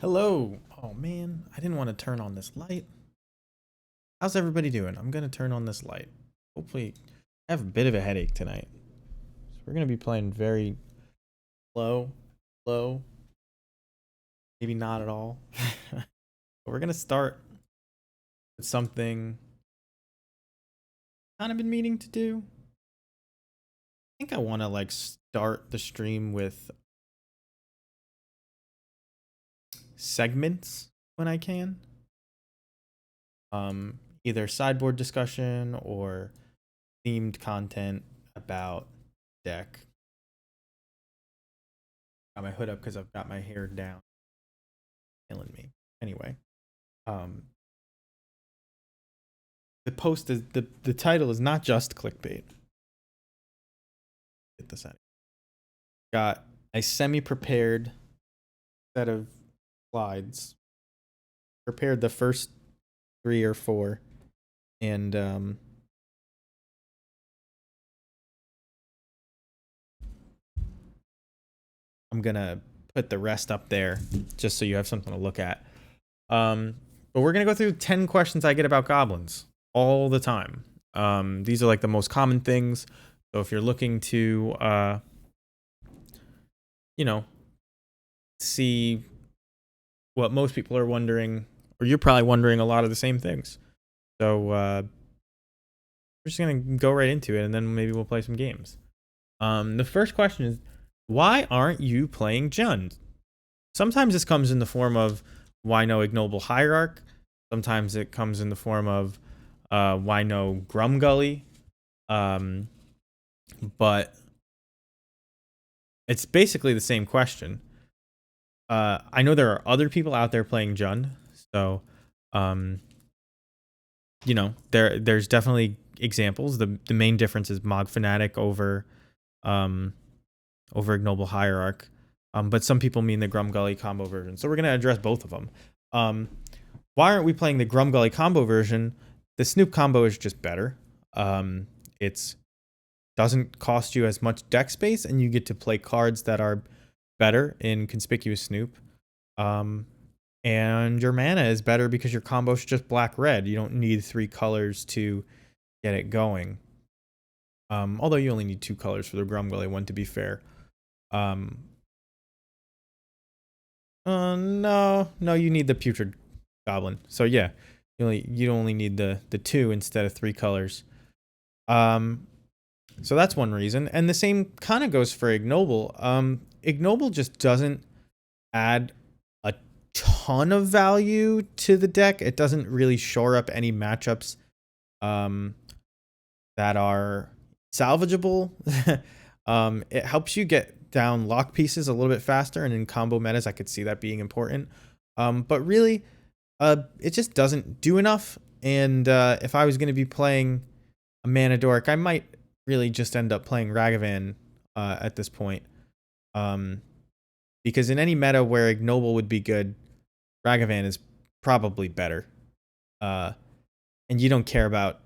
Hello. Oh man, I didn't want to turn on this light. How's everybody doing? I'm gonna turn on this light. Hopefully, I have a bit of a headache tonight. So we're gonna be playing very low, low, maybe not at all. But we're gonna start with something kind of been meaning to do. I think I want to like start the stream with segments when I can. Either sideboard discussion or themed content about deck. Got my hood up because I've got my hair down, killing me. Anyway, um, the post is the title is not just clickbait. Get this out. Got a semi-prepared set of slides. Prepared the first 3 or 4, and I'm gonna put the rest up there just so you have something to look at. But we're gonna go through 10 questions I get about goblins all the time. These are like the most common things. So if you're looking to, see what most people are wondering, or you're probably wondering a lot of the same things. So we're just gonna go right into it, and then maybe we'll play some games. The first question is, why aren't you playing Jund? Sometimes this comes in the form of why no ignoble hierarch. Sometimes it comes in the form of why no Grumgully. But it's basically the same question. I know there are other people out there playing Jund, so there's definitely examples. The main difference is Mog Fanatic over Ignoble Hierarch. But some people mean the Grumgully combo version. So we're going to address both of them. Why aren't we playing the Grumgully combo version? The Snoop combo is just better. It doesn't cost you as much deck space, and you get to play cards that are better in Conspicuous Snoop. And your mana is better because your combo is just black-red. You don't need 3 colors to get it going. Although you only need 2 colors for the Grumgully one, to be fair. No, you need the Putrid Goblin. So yeah, you only need the 2 instead of 3 colors. So that's one reason, and the same kind of goes for Ignoble. Ignoble just doesn't add a ton of value to the deck. It doesn't really shore up any matchups that are salvageable. It helps you get down lock pieces a little bit faster, and in combo metas I could see that being important. But really, it just doesn't do enough, and if I was going to be playing a mana dork, I might really just end up playing Ragavan at this point. Because in any meta where Ignoble would be good, Ragavan is probably better. And you don't care about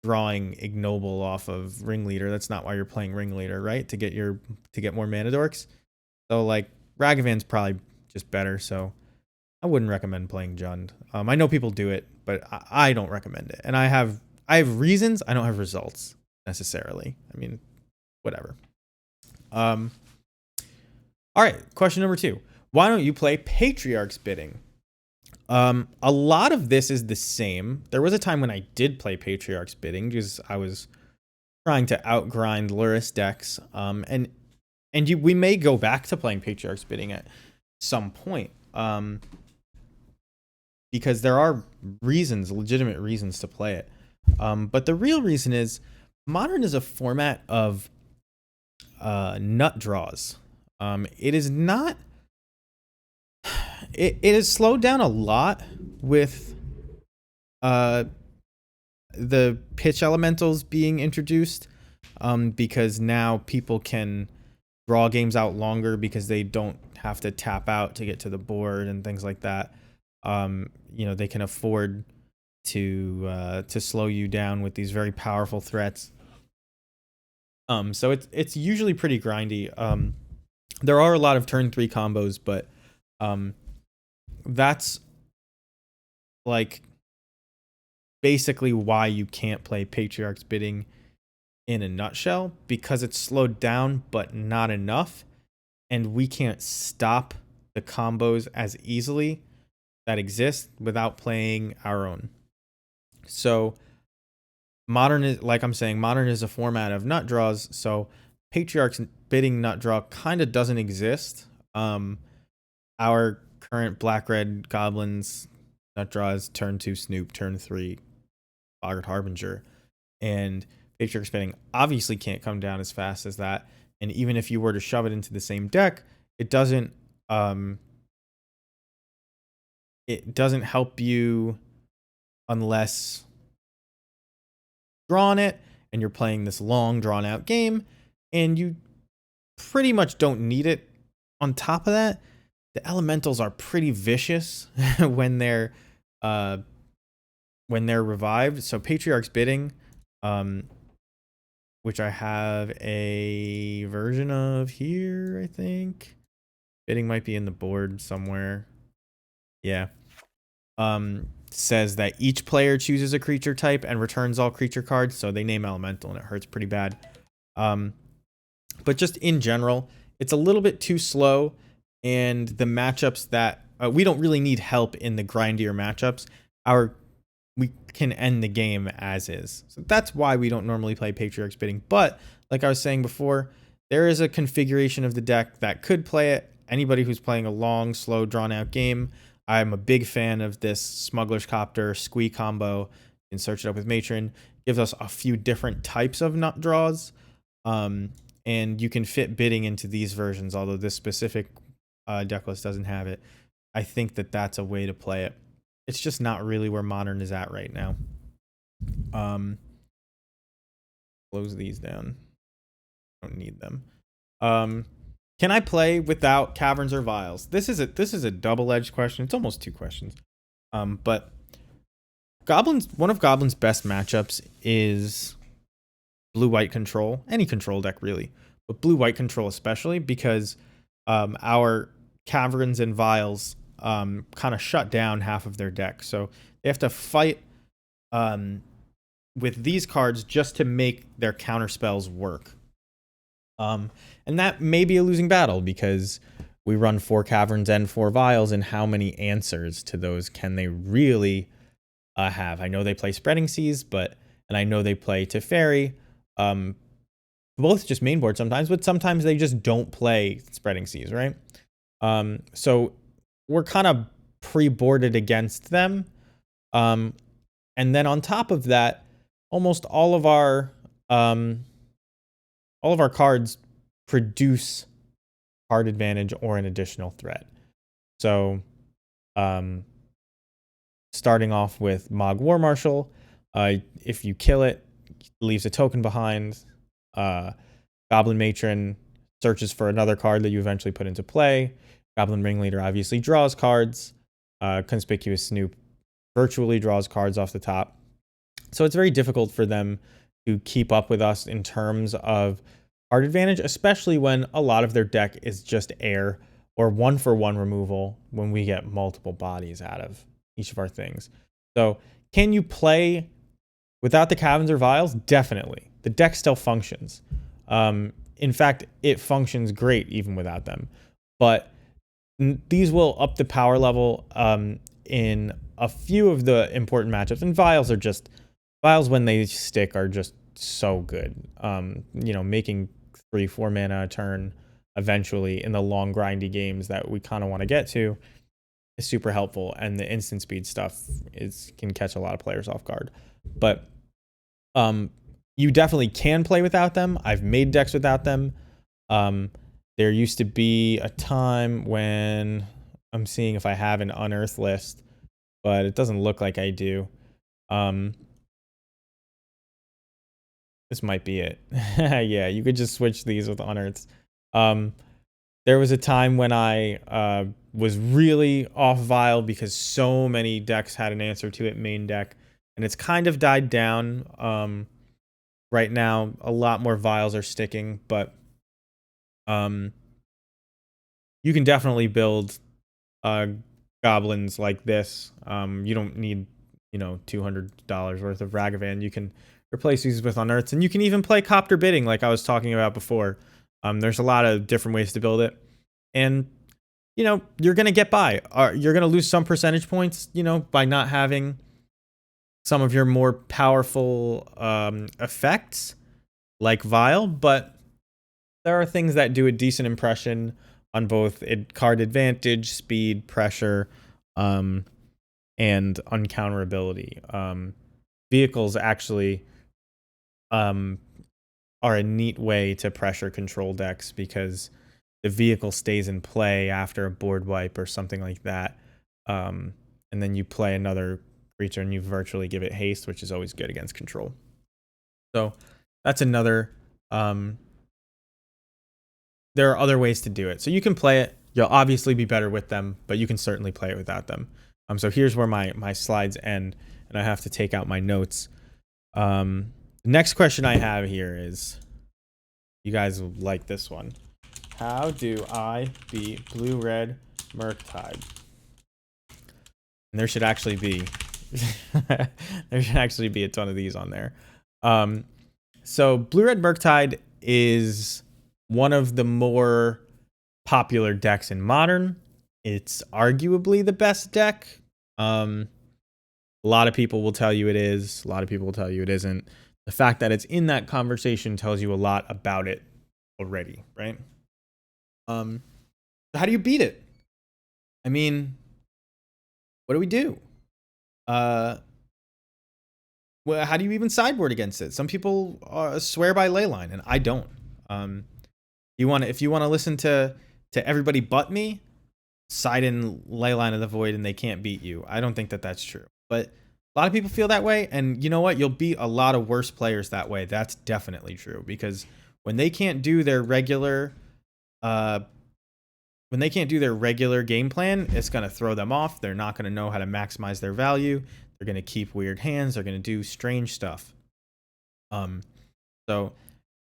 drawing Ignoble off of Ringleader. That's not why you're playing Ringleader, right? To get more mana dorks. So like Ragavan's probably just better, so I wouldn't recommend playing Jund. I know people do it, but I don't recommend it. And I have reasons, I don't have results necessarily. I mean, whatever. All right, question number 2. Why don't you play Patriarch's Bidding? A lot of this is the same. There was a time when I did play Patriarch's Bidding because I was trying to outgrind Lurrus decks. We may go back to playing Patriarch's Bidding at some point. Because there are legitimate reasons to play it. But the real reason is Modern is a format of nut draws. It is not. It has slowed down a lot with the pitch elementals being introduced, because now people can draw games out longer because they don't have to tap out to get to the board and things like that. They can afford to slow you down with these very powerful threats. So it's usually pretty grindy. There are a lot of turn 3 combos, but that's like basically why you can't play Patriarch's Bidding in a nutshell, because it's slowed down but not enough, and we can't stop the combos as easily that exist without playing our own. So modern is, like I'm saying, modern is a format of nut draws, so Patriarch's Bidding nut draw kind of doesn't exist. Our current black red goblins nut draw is turn 2 Snoop, turn 3 Boggart Harbinger, and Patriarch's Bidding obviously can't come down as fast as that. And even if you were to shove it into the same deck, it doesn't help you unless drawn it and you're playing this long drawn out game, and you pretty much don't need it. On top of that, the elementals are pretty vicious when they're revived. So Patriarch's Bidding, which I have a version of here, I think. Bidding might be in the board somewhere. Yeah. Says that each player chooses a creature type and returns all creature cards, so they name elemental and it hurts pretty bad. But just in general, it's a little bit too slow, and the matchups that we don't really need help in the grindier matchups. We can end the game as is. So that's why we don't normally play Patriarch's Bidding. But like I was saying before, there is a configuration of the deck that could play it. Anybody who's playing a long, slow, drawn-out game, I'm a big fan of this Smuggler's Copter Squee combo. You can search it up with Matron. Gives us a few different types of nut draws. And you can fit bidding into these versions, although this specific deck list doesn't have it. I think that that's a way to play it. It's just not really where modern is at right now. Close these down. Don't need them. Can I play without caverns or vials? This is a double-edged question. It's almost two questions. But one of Goblin's best matchups is blue-white control. Any control deck really, but blue-white control especially, because our caverns and vials kind of shut down half of their deck. So they have to fight with these cards just to make their counter spells work. And that may be a losing battle, because we run 4 caverns and 4 vials, and how many answers to those can they really have? I know they play Spreading Seas, and I know they play Teferi, both just main board sometimes, but sometimes they just don't play Spreading Seas, right? So we're kind of pre-boarded against them. And then on top of that, almost all of our cards produce card advantage or an additional threat. So, starting off with Mog War Marshal, if you kill it, leaves a token behind. Goblin Matron searches for another card that you eventually put into play. Goblin Ringleader obviously draws cards. Conspicuous Snoop virtually draws cards off the top. So it's very difficult for them to keep up with us in terms of card advantage, especially when a lot of their deck is just air or 1-for-1 removal when we get multiple bodies out of each of our things. So can you play without the caverns or vials? Definitely. The deck still functions. In fact, it functions great even without them. But these will up the power level in a few of the important matchups. And vials when they stick are just so good. Making 3-4 mana a turn eventually in the long grindy games that we kind of want to get to is super helpful, and the instant speed stuff can catch a lot of players off guard. But you definitely can play without them. I've made decks without them. There used to be a time when I'm seeing if I have an unearthed list, but it doesn't look like I do. This might be it. Yeah, you could just switch these with unearths. There was a time when I was really off vial because so many decks had an answer to it main deck, and it's kind of died down. Right now, a lot more vials are sticking, but you can definitely build goblins like this. You don't need, $200 worth of Ragavan. You can replace these with unearths, and you can even play copter bidding like I was talking about before. There's a lot of different ways to build it, and you're gonna get by. You're gonna lose some percentage points, by not having some of your more powerful effects like Vile, but there are things that do a decent impression on both card advantage, speed, pressure, and uncounterability. Vehicles actually are a neat way to pressure control decks because the vehicle stays in play after a board wipe or something like that. And then you play another creature and you virtually give it haste, which is always good against control. So that's another. There are other ways to do it. So you can play it. You'll obviously be better with them, but you can certainly play it without them. So here's where my slides end, and I have to take out my notes. Next question I have here is, you guys will like this one. How do I beat blue-red Murktide? And there should actually be a ton of these on there. So blue-red Murktide is one of the more popular decks in Modern. It's arguably the best deck. A lot of people will tell you it is. A lot of people will tell you it isn't. The fact that it's in that conversation tells you a lot about it already, right? So how do you beat it? I mean, what do we do? Well, how do you even sideboard against it? Some people swear by Leyline, and I don't. If you want to listen to everybody but me, side in Leyline of the Void and they can't beat you. I don't think that that's true, but a lot of people feel that way, and you know what? You'll beat a lot of worse players that way. That's definitely true, because when they can't do their regular game plan, it's going to throw them off. They're not going to know how to maximize their value. They're going to keep weird hands. They're going to do strange stuff. So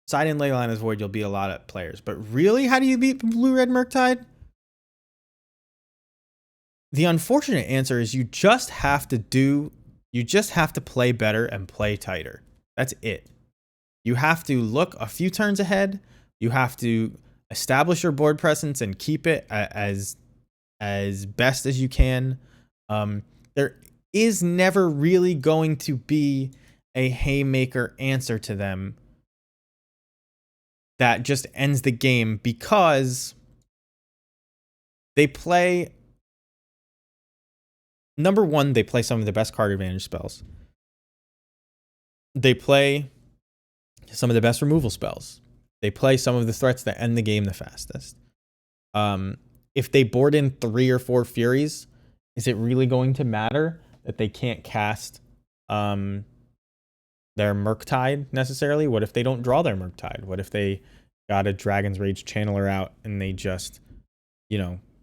side in Leyline of the Void, you'll beat a lot of players. But really, how do you beat blue-red Murktide? The unfortunate answer is you just have to play better and play tighter. That's it. You have to look a few turns ahead. You have to establish your board presence and keep it as best as you can. There is never really going to be a haymaker answer to them that just ends the game, because they play, number one, they play some of the best card advantage spells. They play some of the best removal spells. They play some of the threats that end the game the fastest. If they board in 3 or 4 Furies, is it really going to matter that they can't cast their Murktide necessarily? What if they don't draw their Murktide? What if they got a Dragon's Rage Channeler out and they just,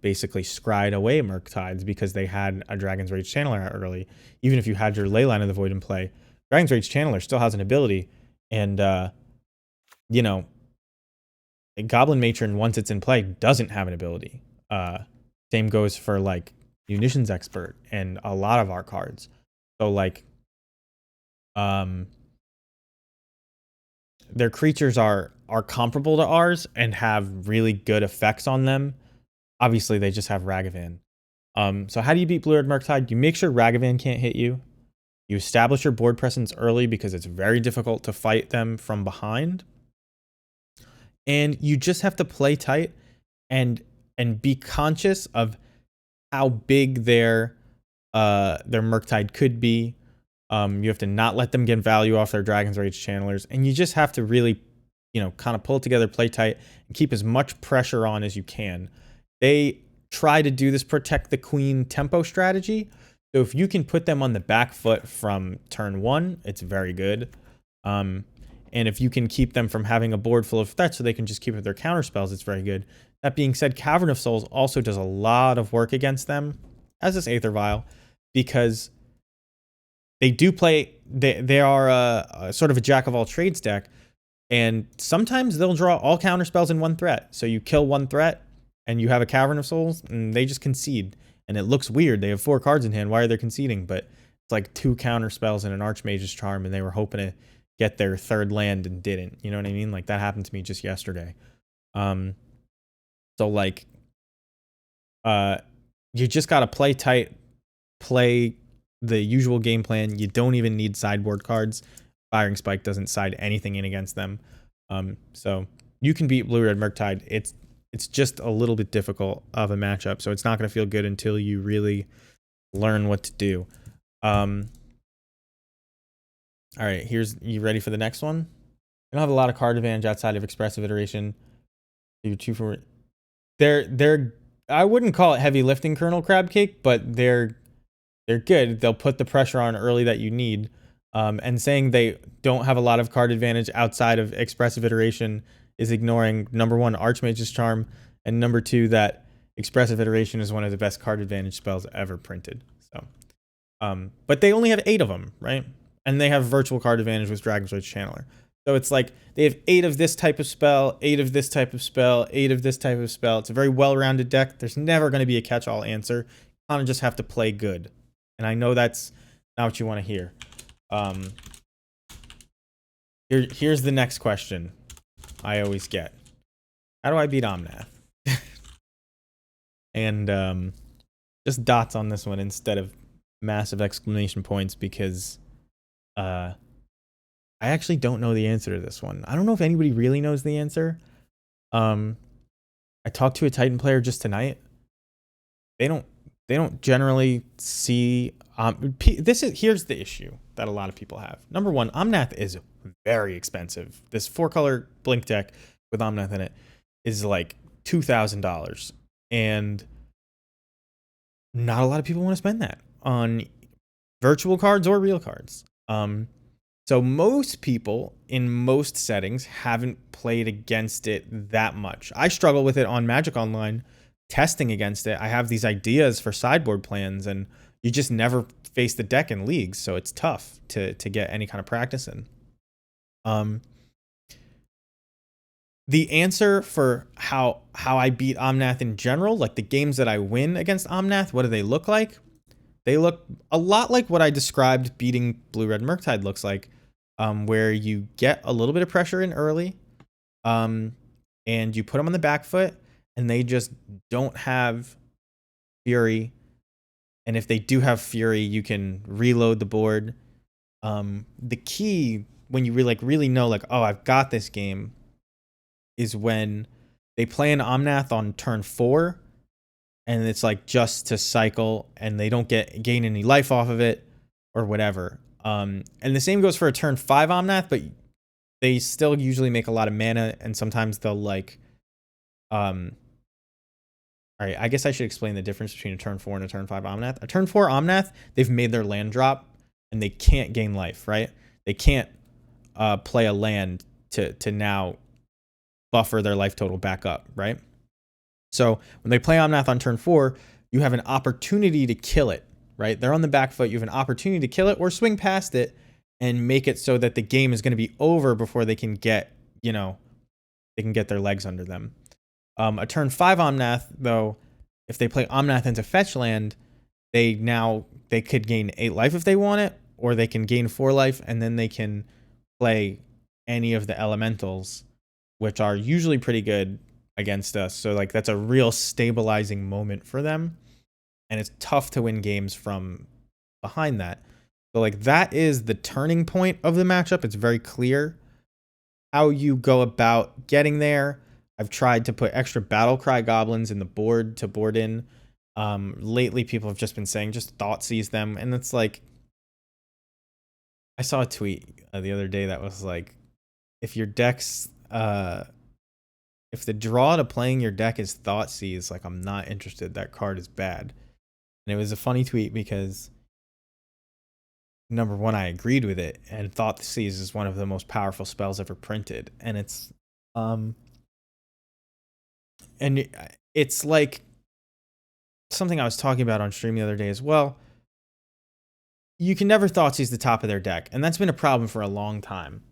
basically scried away Murktides because they had a Dragon's Rage Channeler out early? Even if you had your Leyline of the Void in play, Dragon's Rage Channeler still has an ability, and a Goblin Matron, once it's in play, doesn't have an ability. Same goes for like Munitions Expert and a lot of our cards. So like, their creatures are comparable to ours and have really good effects on them. Obviously, they just have Ragavan. So how do you beat blue-red Murktide? You make sure Ragavan can't hit you. You establish your board presence early because it's very difficult to fight them from behind. And you just have to play tight and be conscious of how big their Murktide could be. You have to not let them get value off their Dragon's Rage Channelers, and you just have to really, kind of pull it together, play tight, and keep as much pressure on as you can. They try to do this protect the queen tempo strategy. So if you can put them on the back foot from turn 1, it's very good. And if you can keep them from having a board full of threats so they can just keep up their counter spells, it's very good. That being said, Cavern of Souls also does a lot of work against them, as does Aether Vial, because they do play, they are a sort of a jack of all trades deck, and sometimes they'll draw all counter spells in one threat. So you kill one threat and you have a Cavern of Souls and they just concede, And it looks weird. They have 4 cards in hand. Why are they conceding? But it's like 2 counter spells and an Archmage's Charm, and they were hoping to get their 3rd land and didn't. You know what I mean? Like, that happened to me just yesterday. So like, you just gotta play tight, play the usual game plan. You don't even need sideboard cards. Firing Spike doesn't side anything in against them. So you can beat Blue Red Murktide. It's just a little bit difficult of a matchup, so it's not gonna feel good until you really learn what to do. All right, you ready for the next one? I don't have a lot of card advantage outside of Expressive Iteration. You're 2 for... They're I wouldn't call it heavy lifting, Colonel Crab Cake, but they're good. They'll put the pressure on early that you need. And saying they don't have a lot of card advantage outside of Expressive Iteration is ignoring, number 1, Archmage's Charm, and number 2, that Expressive Iteration is one of the best card advantage spells ever printed. So, but they only have 8 of them, right? And they have virtual card advantage with Dragon's Rage Channeler. So it's like they have 8 of this type of spell, 8 of this type of spell, 8 of this type of spell. It's a very well-rounded deck. There's never going to be a catch-all answer. You kind of just have to play good. And I know that's not what you want to hear. Here's the next question I always get. How do I beat Omnath? And just dots on this one instead of massive exclamation points, because I actually don't know the answer to this one. I don't know if anybody really knows the answer. I talked to a Titan player just tonight. They don't generally see here's the issue that a lot of people have. Number 1, Omnath is very expensive. This 4-color Blink deck with Omnath in it is like $2,000, and not a lot of people want to spend that on virtual cards or real cards. So most people in most settings haven't played against it that much. I struggle with it on Magic Online, testing against it. I have these ideas for sideboard plans, and you just never face the deck in leagues, so it's tough to get any kind of practice in. The answer for how I beat Omnath in general, like the games that I win against Omnath, what do they look like? They look a lot like what I described beating Blue Red Murktide looks like. Where you get a little bit of pressure in early, and you put them on the back foot, and they just don't have Fury. And if they do have Fury, you can reload the board. The key, when you really know, like, oh, I've got this game, is when they play an Omnath on turn 4, and it's like just to cycle, and they don't gain any life off of it, or whatever. And the same goes for a turn 5 Omnath, but they still usually make a lot of mana, and sometimes they'll like, all right, I guess I should explain the difference between a turn 4 and a turn 5 Omnath. A turn 4 Omnath, they've made their land drop, and they can't gain life, right? They can't play a land to now buffer their life total back up, right? So when they play Omnath on turn 4, you have an opportunity to kill it. Right? They're on the back foot. You have an opportunity to kill it or swing past it and make it so that the game is going to be over before they can get, they can get their legs under them. A turn 5 Omnath, though, if they play Omnath into fetch land, they could gain 8 life if they want it, or they can gain 4 life, and then they can play any of the elementals, which are usually pretty good against us. So like that's a real stabilizing moment for them. And it's tough to win games from behind that. So like that is the turning point of the matchup. It's very clear how you go about getting there. I've tried to put extra Battlecry Goblins in the board to board in. Lately, people have just been saying just Thoughtseize them. And it's like, I saw a tweet the other day that was like, if your deck's, if the draw to playing your deck is Thoughtseize, like I'm not interested. That card is bad. And it was a funny tweet because, number 1, I agreed with it, and Thoughtseize is one of the most powerful spells ever printed. And it's like something I was talking about on stream the other day as well. You can never Thoughtseize the top of their deck, and that's been a problem for a long time.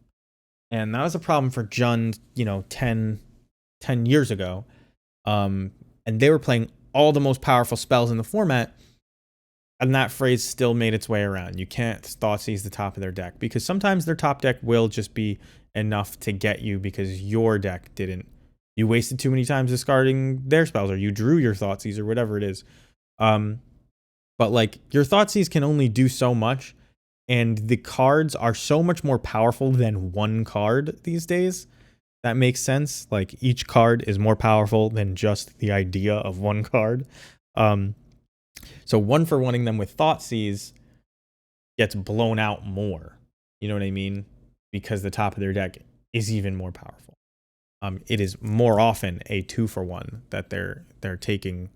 And that was a problem for Jund, 10 years ago. And they were playing all the most powerful spells in the format, and that phrase still made its way around. You can't Thoughtseize the top of their deck, because sometimes their top deck will just be enough to get you because your deck didn't. You wasted too many times discarding their spells, or you drew your Thoughtseize, or whatever it is. But like, your Thoughtseize can only do so much, and the cards are so much more powerful than one card these days. That makes sense. Like, each card is more powerful than just the idea of one card. So 1-for-1ing them with Thoughtseize gets blown out more. You know what I mean? Because the top of their deck is even more powerful. It is more often a 2-for-1 that they're taking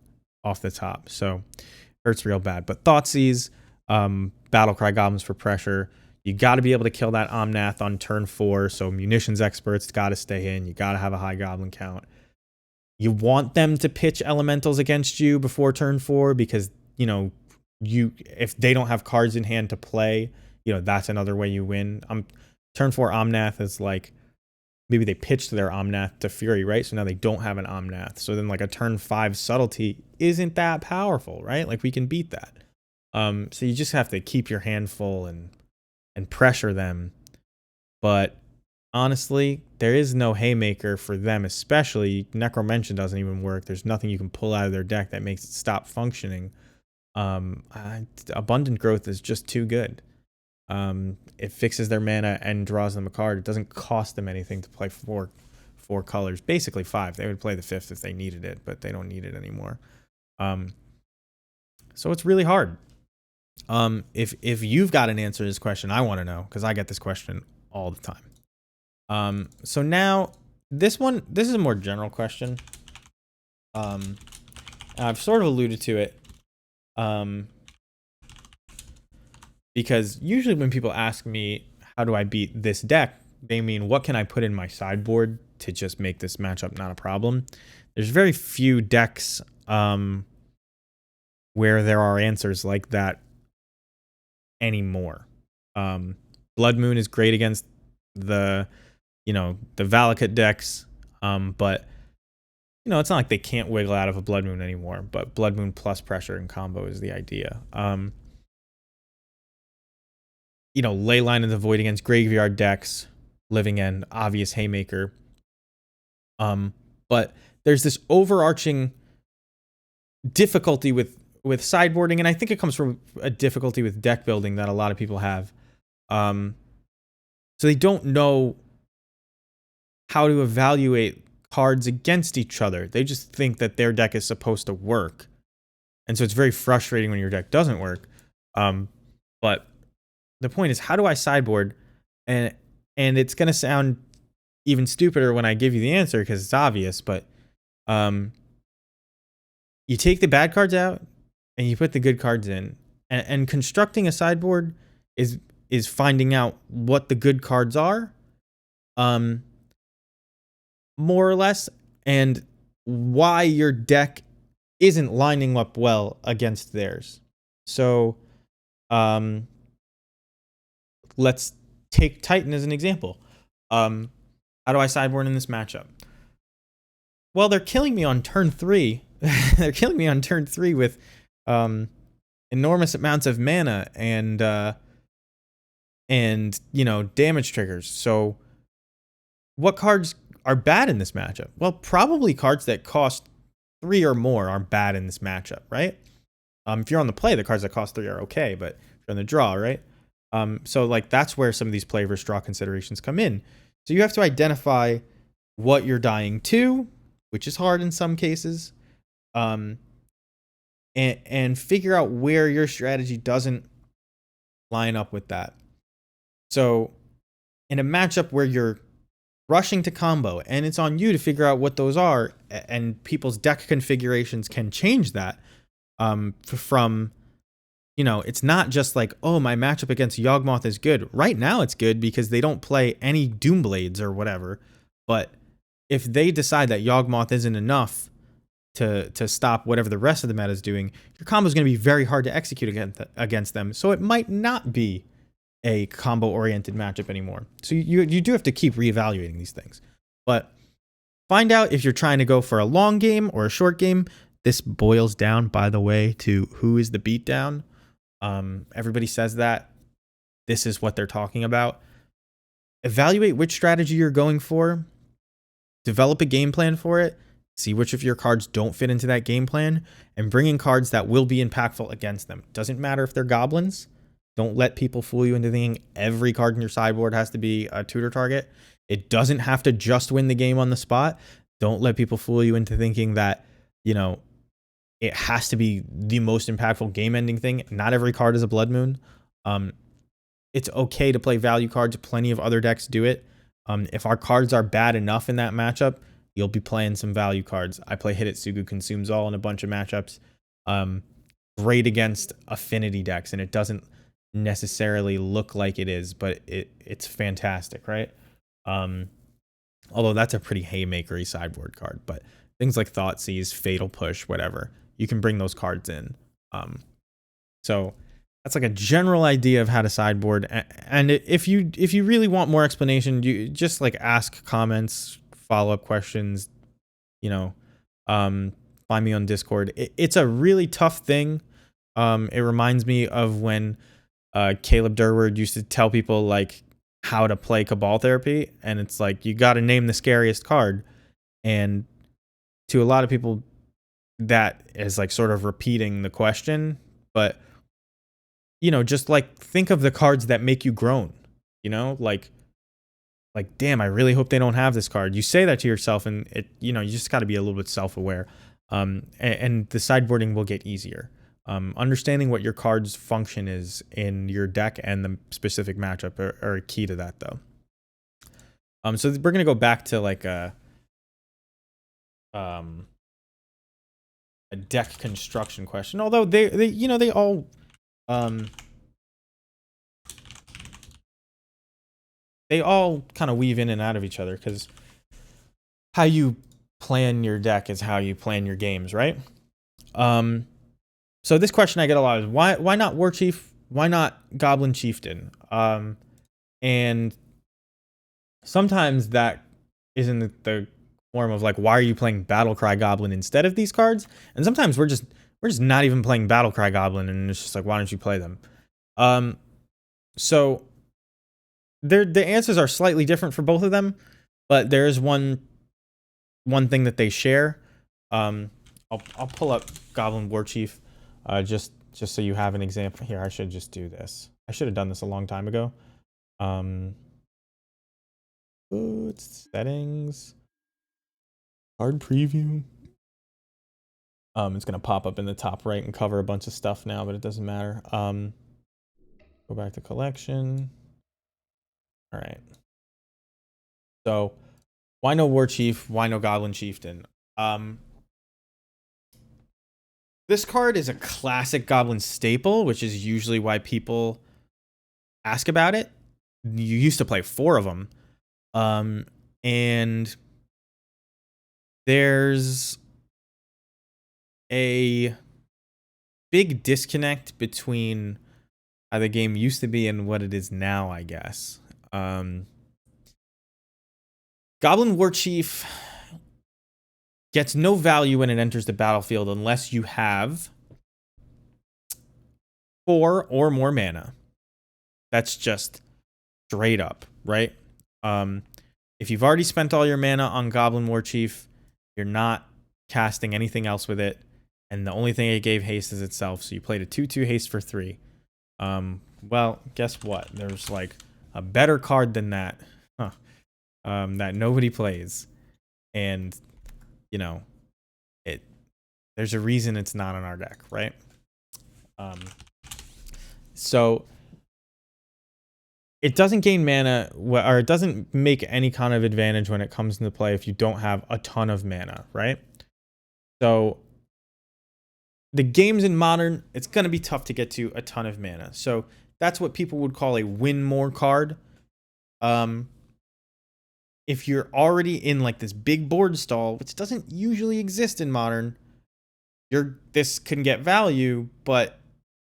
off the top. So hurts real bad. But Thoughtseize, Battlecry Goblins for pressure. You got to be able to kill that Omnath on turn 4. So munitions experts got to stay in. You got to have a high goblin count. You want them to pitch elementals against you before turn 4, because, you know, if they don't have cards in hand to play, you know, that's another way you win. Turn 4 Omnath is like, maybe they pitched their Omnath to Fury, right? So now they don't have an Omnath. So then like a turn 5 Subtlety isn't that powerful, right? Like, we can beat that. So you just have to keep your hand full and pressure them. But honestly, there is no haymaker for them, especially Necromention doesn't even work. There's nothing you can pull out of their deck that makes it stop functioning. Abundant Growth is just too good. It fixes their mana and draws them a card. It doesn't cost them anything to play four colors, basically 5. They would play the 5th if they needed it, but they don't need it anymore. So it's really hard. If you've got an answer to this question, I want to know, because I get this question all the time. So now this is a more general question. I've sort of alluded to it. Because usually when people ask me, how do I beat this deck? They mean, what can I put in my sideboard to just make this matchup not a problem? There's very few decks where there are answers like that anymore. Blood Moon is great against the Valakut decks, but it's not like they can't wiggle out of a Blood Moon anymore. But Blood Moon plus pressure and combo is the idea. Leyline of the Void against graveyard decks, Living End, obvious haymaker. But there's this overarching difficulty with sideboarding, and I think it comes from a difficulty with deck building that a lot of people have. So they don't know how to evaluate cards against each other. They just think that their deck is supposed to work. And so it's very frustrating when your deck doesn't work. But the point is, how do I sideboard? And it's going to sound even stupider when I give you the answer because it's obvious, but you take the bad cards out and you put the good cards in. And constructing a sideboard is finding out what the good cards are, more or less, and why your deck isn't lining up well against theirs. So let's take Titan as an example. How do I sideboard in this matchup? Well, they're killing me on turn 3. They're killing me on turn 3 with enormous amounts of mana and damage triggers. So what cards are bad in this matchup? Well, probably cards that cost 3 or more are bad in this matchup, right? If you're on the play, the cards that cost 3 are okay, but if you're on the draw, right? So like that's where some of these play versus draw considerations come in. So you have to identify what you're dying to, which is hard in some cases, and figure out where your strategy doesn't line up with that. So in a matchup where you're rushing to combo, and it's on you to figure out what those are, and people's deck configurations can change that from, it's not just like, oh, my matchup against Yawgmoth is good. Right now it's good because they don't play any Doomblades or whatever, but if they decide that Yawgmoth isn't enough to stop whatever the rest of the meta is doing, your combo is going to be very hard to execute against them, so it might not be a combo-oriented matchup anymore. So you do have to keep reevaluating these things. But find out if you're trying to go for a long game or a short game. this boils down, by the way, to who is the beatdown. Everybody says that. This is what they're talking about. Evaluate which strategy you're going for. Develop a game plan for it. See which of your cards don't fit into that game plan, and bring in cards that will be impactful against them. Doesn't matter if they're goblins. Don't let people fool you into thinking every card in your sideboard has to be a tutor target. It doesn't have to just win the game on the spot. Don't let people fool you into thinking that, it has to be the most impactful game-ending thing. Not every card is a Blood Moon. It's okay to play value cards. Plenty of other decks do it. If our cards are bad enough in that matchup, you'll be playing some value cards. I play Hidetsugu Consumes All in a bunch of matchups. Great against affinity decks, and it doesn't necessarily look like it is, but it's fantastic, right? Although that's a pretty haymakery sideboard card, but things like Thoughtseize, Fatal Push, whatever, you can bring those cards in. So that's like a general idea of how to sideboard. And if you really want more explanation, you just like ask comments, follow-up questions, find me on Discord. It's a really tough thing. It reminds me of when Caleb Durward used to tell people like how to play Cabal Therapy, and it's like you got to name the scariest card, and to a lot of people that is like sort of repeating the question, but just like think of the cards that make you groan, like damn, I really hope they don't have this card. You say that to yourself, and it you just got to be a little bit self-aware, and the sideboarding will get easier. Understanding what your card's function is in your deck and the specific matchup are key to that, though. So we're gonna go back to like a deck construction question. Although they all kind of weave in and out of each other, because how you plan your deck is how you plan your games, right? So this question I get a lot is why not War Chief? Why not Goblin Chieftain? And sometimes that is in the form of like, why are you playing Battlecry Goblin instead of these cards? And sometimes we're just not even playing Battlecry Goblin, and it's just like, why don't you play them? So the answers are slightly different for both of them, but there is one thing that they share. I'll pull up Goblin War Chief. Just so you have an example here. I should just do this. I should have done this a long time ago. It's settings, card preview. It's gonna pop up in the top right and cover a bunch of stuff now, but it doesn't matter. Go back to collection. All right. So, why no War Chief? Why no Goblin Chieftain? This card is a classic Goblin staple, which is usually why people ask about it. You used to play 4 of them. And there's a big disconnect between how the game used to be and what it is now, I guess. Goblin War Chief gets no value when it enters the battlefield unless you have 4 or more mana. That's just straight up, right? If you've already spent all your mana on Goblin War Chief, you're not casting anything else with it, and the only thing it gave haste is itself, so you played a 2/2 haste for 3. Well, guess what? There's like a better card than that, that nobody plays, and there's a reason it's not on our deck, right? So it doesn't gain mana, or it doesn't make any kind of advantage when it comes into play if you don't have a ton of mana, right? So the games in Modern, it's going to be tough to get to a ton of mana. So that's what people would call a win more card. If you're already in like this big board stall, which doesn't usually exist in Modern, this can get value, but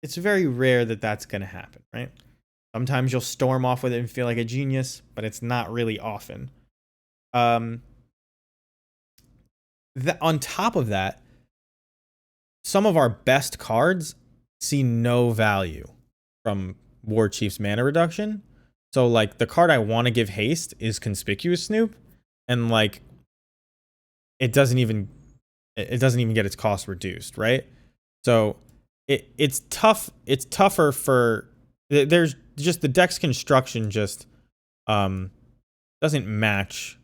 it's very rare that that's going to happen, right? Sometimes you'll storm off with it and feel like a genius, but it's not really often. On top of that, some of our best cards see no value from War Chief's mana reduction. So like the card I want to give haste is Conspicuous Snoop, and like it doesn't even get its cost reduced, right? So it's tough. It's tougher for there's just the deck's construction just doesn't match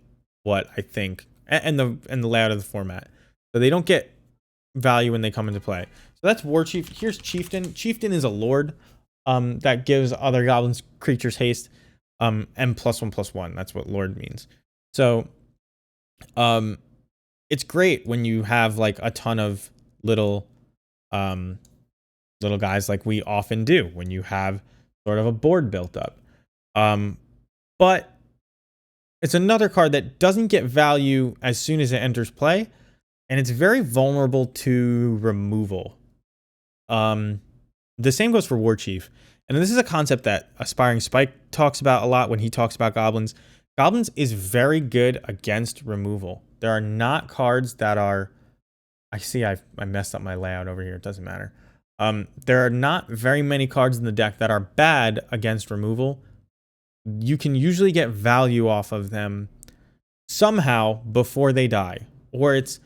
what I think and the layout of the format. So they don't get value when they come into play. So that's War Chief. Here's Chieftain. Chieftain is a lord that gives other goblins creatures haste and +1/+1. That's what lord means. So it's great when you have like a ton of little little guys like we often do when you have sort of a board built up. But it's another card that doesn't get value as soon as it enters play, and it's very vulnerable to removal. The same goes for War Chief. And this is a concept that Aspiring Spike talks about a lot when he talks about Goblins. Goblins is very good against removal. There are not cards that are... I see I messed up my layout over here. It doesn't matter. There are not very many cards in the deck that are bad against removal. You can usually get value off of them somehow before they die, or it's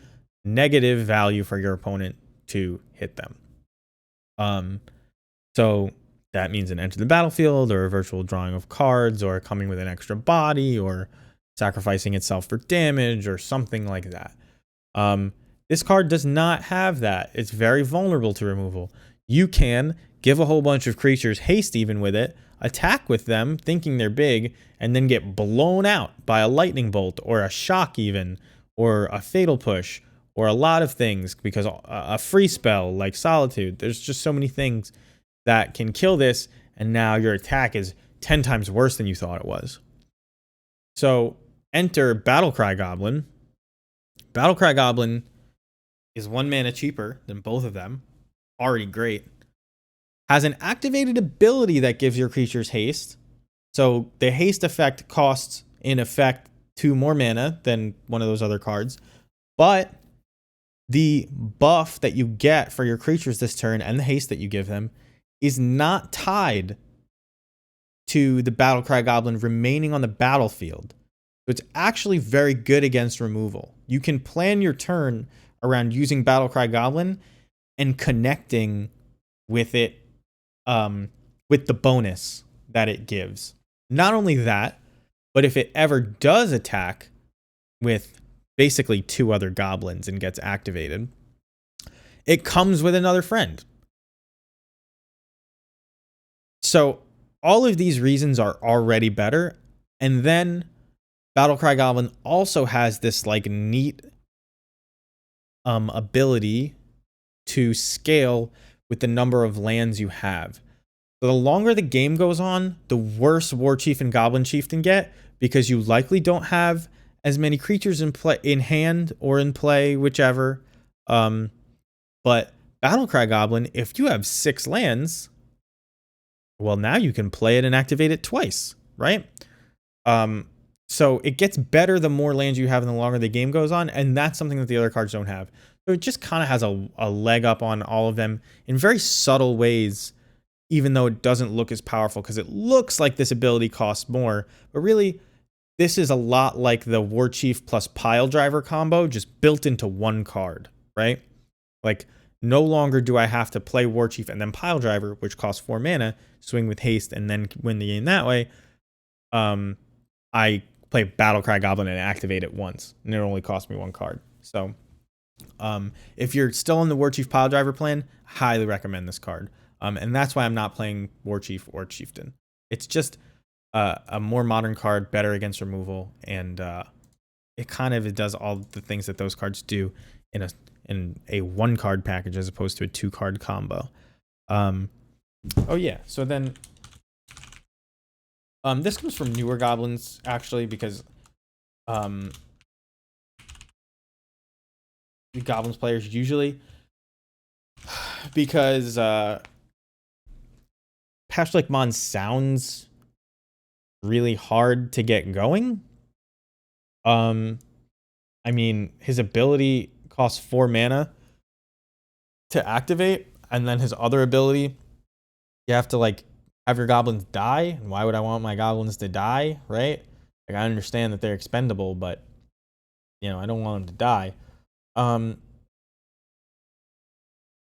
negative value for your opponent to hit them. So that means an enter the battlefield, or a virtual drawing of cards, or coming with an extra body, or sacrificing itself for damage, or something like that. This card does not have that. It's very vulnerable to removal. You can give a whole bunch of creatures haste even with it, attack with them thinking they're big, and then get blown out by a lightning bolt, or a shock even, or a fatal push, or a lot of things, because a free spell like Solitude. There's just so many things that can kill this, and now your attack is 10 times worse than you thought it was. So enter Battlecry Goblin. Battlecry Goblin is 1 mana cheaper than both of them. Already great. Has an activated ability that gives your creatures haste. So the haste effect costs, in effect, 2 more mana than one of those other cards. But the buff that you get for your creatures this turn and the haste that you give them is not tied to the Battlecry Goblin remaining on the battlefield. So it's actually very good against removal. You can plan your turn around using Battlecry Goblin and connecting with it, with the bonus that it gives. Not only that, but if it ever does attack with basically 2 other goblins and gets activated, it comes with another friend. So all of these reasons are already better. And then Battlecry Goblin also has this like neat ability to scale with the number of lands you have. So the longer the game goes on, the worse War Chief and Goblin Chieftain get, because you likely don't have as many creatures in hand or in play, whichever. But Battlecry Goblin, if you have 6 lands, well, now you can play it and activate it twice, right? So it gets better the more lands you have and the longer the game goes on, and that's something that the other cards don't have. So it just kind of has a leg up on all of them in very subtle ways, even though it doesn't look as powerful, because it looks like this ability costs more. But really, this is a lot like the War Chief plus Pile Driver combo, just built into one card, right? Like, no longer do I have to play War Chief and then Pile Driver, which costs 4 mana, swing with haste, and then win the game that way. I play Battlecry Goblin and activate it once, and it only costs me 1 card. So if you're still in the War Chief Pile Driver plan, highly recommend this card. And that's why I'm not playing War Chief or Chieftain. It's just a more modern card, better against removal, and it kind of does all the things that those cards do in a 1-card package as opposed to a 2-card combo. Oh yeah, so then this comes from newer Goblins, actually, because the Goblins players usually, because Pashlik Mon sounds really hard to get going. I mean, his ability costs 4 mana, to activate, and then his other ability, you have to like have your goblins die. And why would I want my goblins to die, right? Like I understand that they're expendable, but I don't want them to die.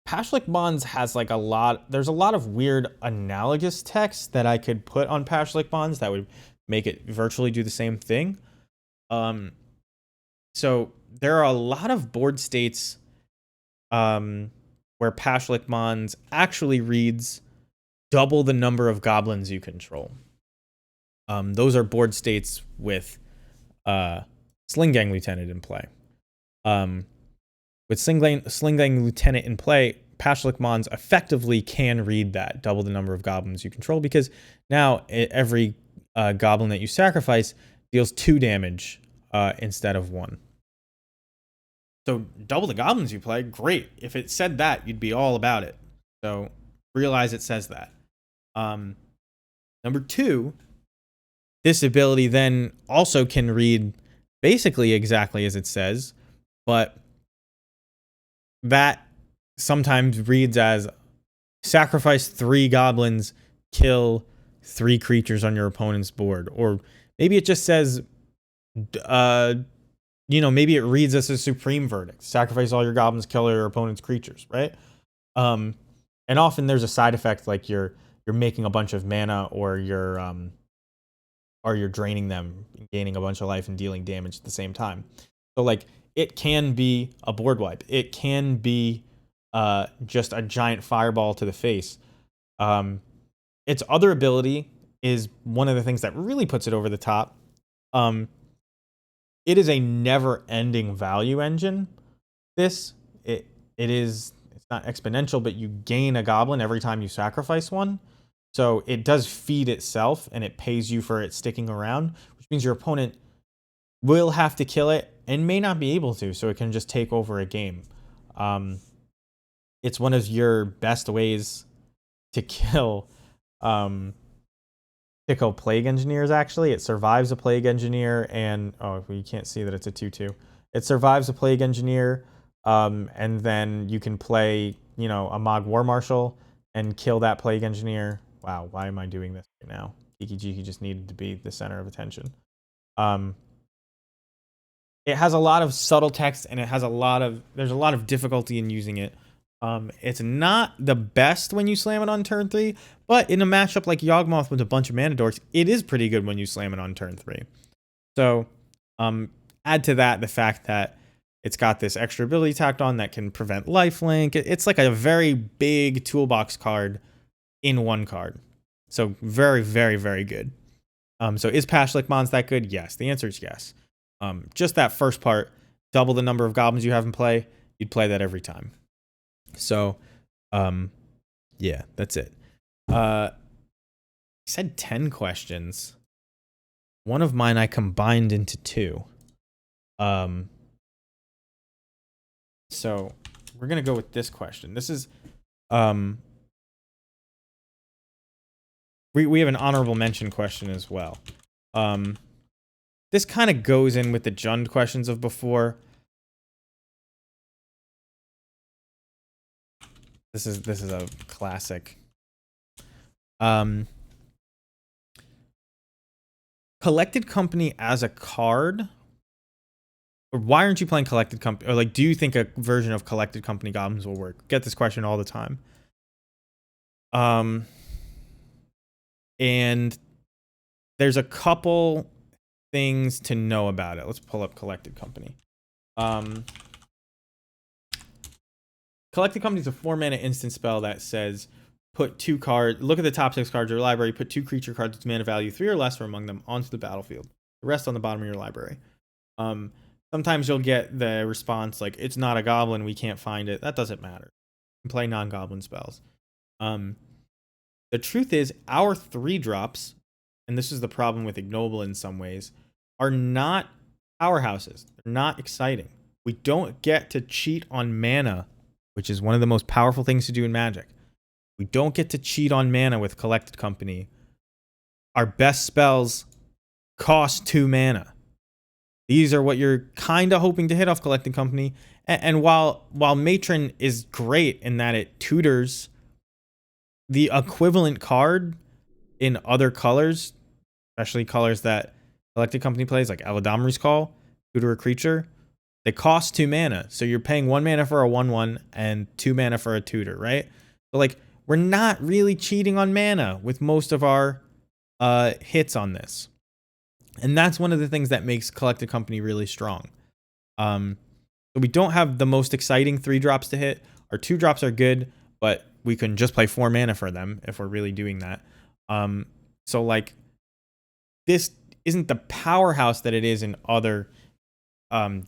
Pashlik Bonds has like there's a lot of weird analogous text that I could put on Pashlik Bonds that would make it virtually do the same thing. So there are a lot of board states where Pashlik Bonds actually reads double the number of goblins you control. Those are board states with Sling Gang Lieutenant in play. With Sling Gang Lieutenant in play, Pashlik Mons effectively can read that double the number of goblins you control, because now every goblin that you sacrifice deals 2 damage instead of 1. So double the goblins you play, great. If it said that, you'd be all about it. So realize it says that. Number 2, this ability then also can read basically exactly as it says, but that sometimes reads as sacrifice 3 goblins, kill 3 creatures on your opponent's board. Or maybe it just says, maybe it reads as a supreme verdict. Sacrifice all your goblins, kill your opponent's creatures, right? And often there's a side effect, like you're making a bunch of mana, or you're draining them, gaining a bunch of life and dealing damage at the same time. So like it can be a board wipe. It can be just a giant fireball to the face. Its other ability is one of the things that really puts it over the top. It is a never-ending value engine. It's not exponential, but you gain a goblin every time you sacrifice one. So it does feed itself, and it pays you for it sticking around, which means your opponent will have to kill it and may not be able to, so it can just take over a game. It's one of your best ways to kill Plague Engineers, actually. It survives a Plague Engineer, and you can't see that it's a 2/2. It survives a Plague Engineer, and then you can play, a Mog War Marshal and kill that Plague Engineer. Wow, why am I doing this right now? Kiki Jiki just needed to be the center of attention. It has a lot of subtle text, and there's a lot of difficulty in using it. It's not the best when you slam it on turn 3, but in a matchup like Yawgmoth with a bunch of mana dorks, it is pretty good when you slam it on turn 3. So, add to that the fact that it's got this extra ability tacked on that can prevent lifelink. It's like a very big toolbox card in one card. So very, very, very good. So is Pashlik Mons that good? Yes. The answer is yes. Just that first part, double the number of goblins you have in play, you'd play that every time. So, yeah, that's it. I said 10 questions. One of mine I combined into 2. So we're going to go with this question. This is, we have an honorable mention question as well. This kind of goes in with the Jund questions of before. This is a classic. Collected Company as a card. Or why aren't you playing Collected Company? Or like, do you think a version of Collected Company Goblins will work? Get this question all the time. And there's a couple things to know about it. Let's pull up Collected Company. Collected Company is a 4-mana instant spell that says put 2 cards, look at the top 6 cards of your library, put 2 creature cards with mana value 3 or less or among them onto the battlefield. The rest on the bottom of your library. Sometimes you'll get the response like, it's not a goblin, we can't find it. That doesn't matter. You can play non-goblin spells. The truth is, our 3-drops, and this is the problem with Ignoble in some ways, are not powerhouses. They're not exciting. We don't get to cheat on mana, which is one of the most powerful things to do in Magic. We don't get to cheat on mana with Collected Company. Our best spells cost 2 mana. These are what you're kind of hoping to hit off Collecting Company. And while Matron is great in that it tutors the equivalent card in other colors, especially colors that Collecting Company plays, like Eladamri's Call, tutor a creature, they cost 2 mana. So you're paying 1 mana for a 1/1 and 2 mana for a tutor, right? But like, we're not really cheating on mana with most of our hits on this. And that's one of the things that makes Collected Company really strong. So we don't have the most exciting 3-drops to hit. Our 2-drops are good, but we can just play 4 mana for them if we're really doing that. So like, this isn't the powerhouse that it is in other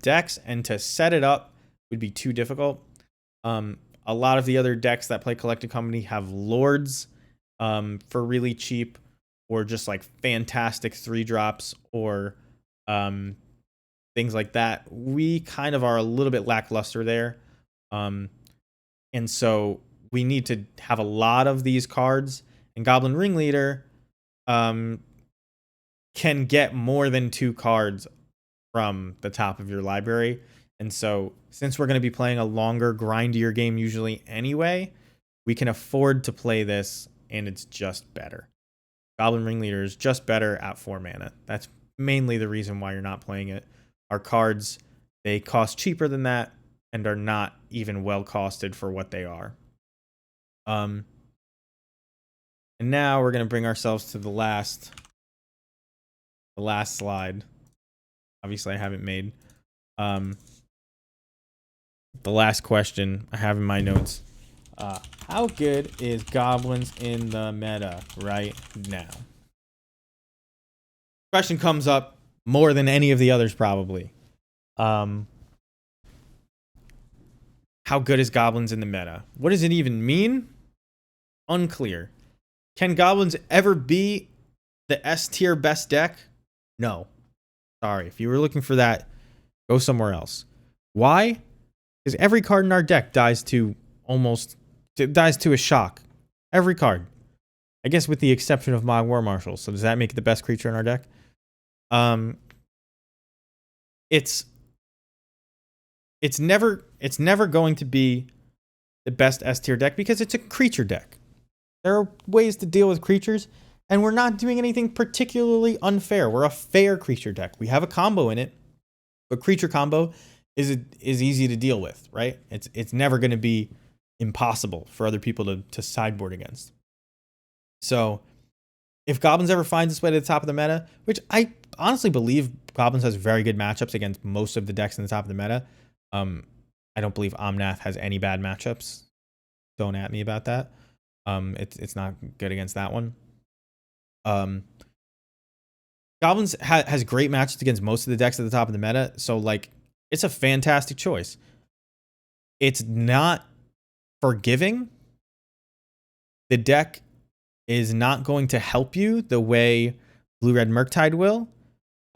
decks, and to set it up would be too difficult. A lot of the other decks that play Collected Company have Lords for really cheap, or just like fantastic 3-drops, or things like that. We kind of are a little bit lackluster there. And so we need to have a lot of these cards, and Goblin Ringleader can get more than 2 cards from the top of your library. And so since we're going to be playing a longer, grindier game usually anyway, we can afford to play this, and it's just better. Goblin Ringleader is just better at 4 mana. That's mainly the reason why you're not playing it. Our cards, they cost cheaper than that and are not even well costed for what they are. And now we're going to bring ourselves to the last slide. Obviously, I haven't made the last question I have in my notes. How good is Goblins in the meta right now? Question comes up more than any of the others, probably. How good is Goblins in the meta? What does it even mean? Unclear. Can Goblins ever be the S tier best deck? No. Sorry. If you were looking for that, go somewhere else. Why? Because every card in our deck dies to a shock. Every card. I guess with the exception of my War Marshal. So does that make it the best creature in our deck? It's never going to be the best S tier deck because it's a creature deck. There are ways to deal with creatures, and we're not doing anything particularly unfair. We're a fair creature deck. We have a combo in it, but creature combo is easy to deal with, right? It's never going to be impossible for other people to sideboard against. So if Goblins ever finds its way to the top of the meta, which I honestly believe Goblins has very good matchups against most of the decks in the top of the meta. I don't believe Omnath has any bad matchups. Don't at me about that. It's not good against that one. Goblins has great matches against most of the decks at the top of the meta, so like it's a fantastic choice. It's not forgiving. The deck is not going to help you the way Blue-Red Murktide will,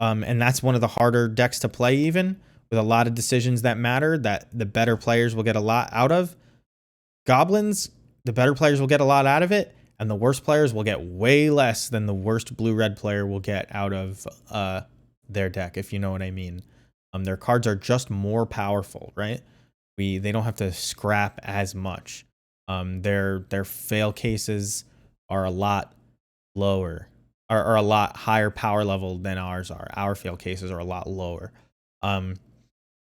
and that's one of the harder decks to play, even with a lot of decisions that matter that the better players will get a lot out of. Goblins, the better players will get a lot out of it, and the worst players will get way less than the worst blue-red player will get out of their deck, if you know what I mean. Their cards are just more powerful, right? They don't have to scrap as much. Their fail cases are a lot lower, are a lot higher power level than ours are. Our fail cases are a lot lower.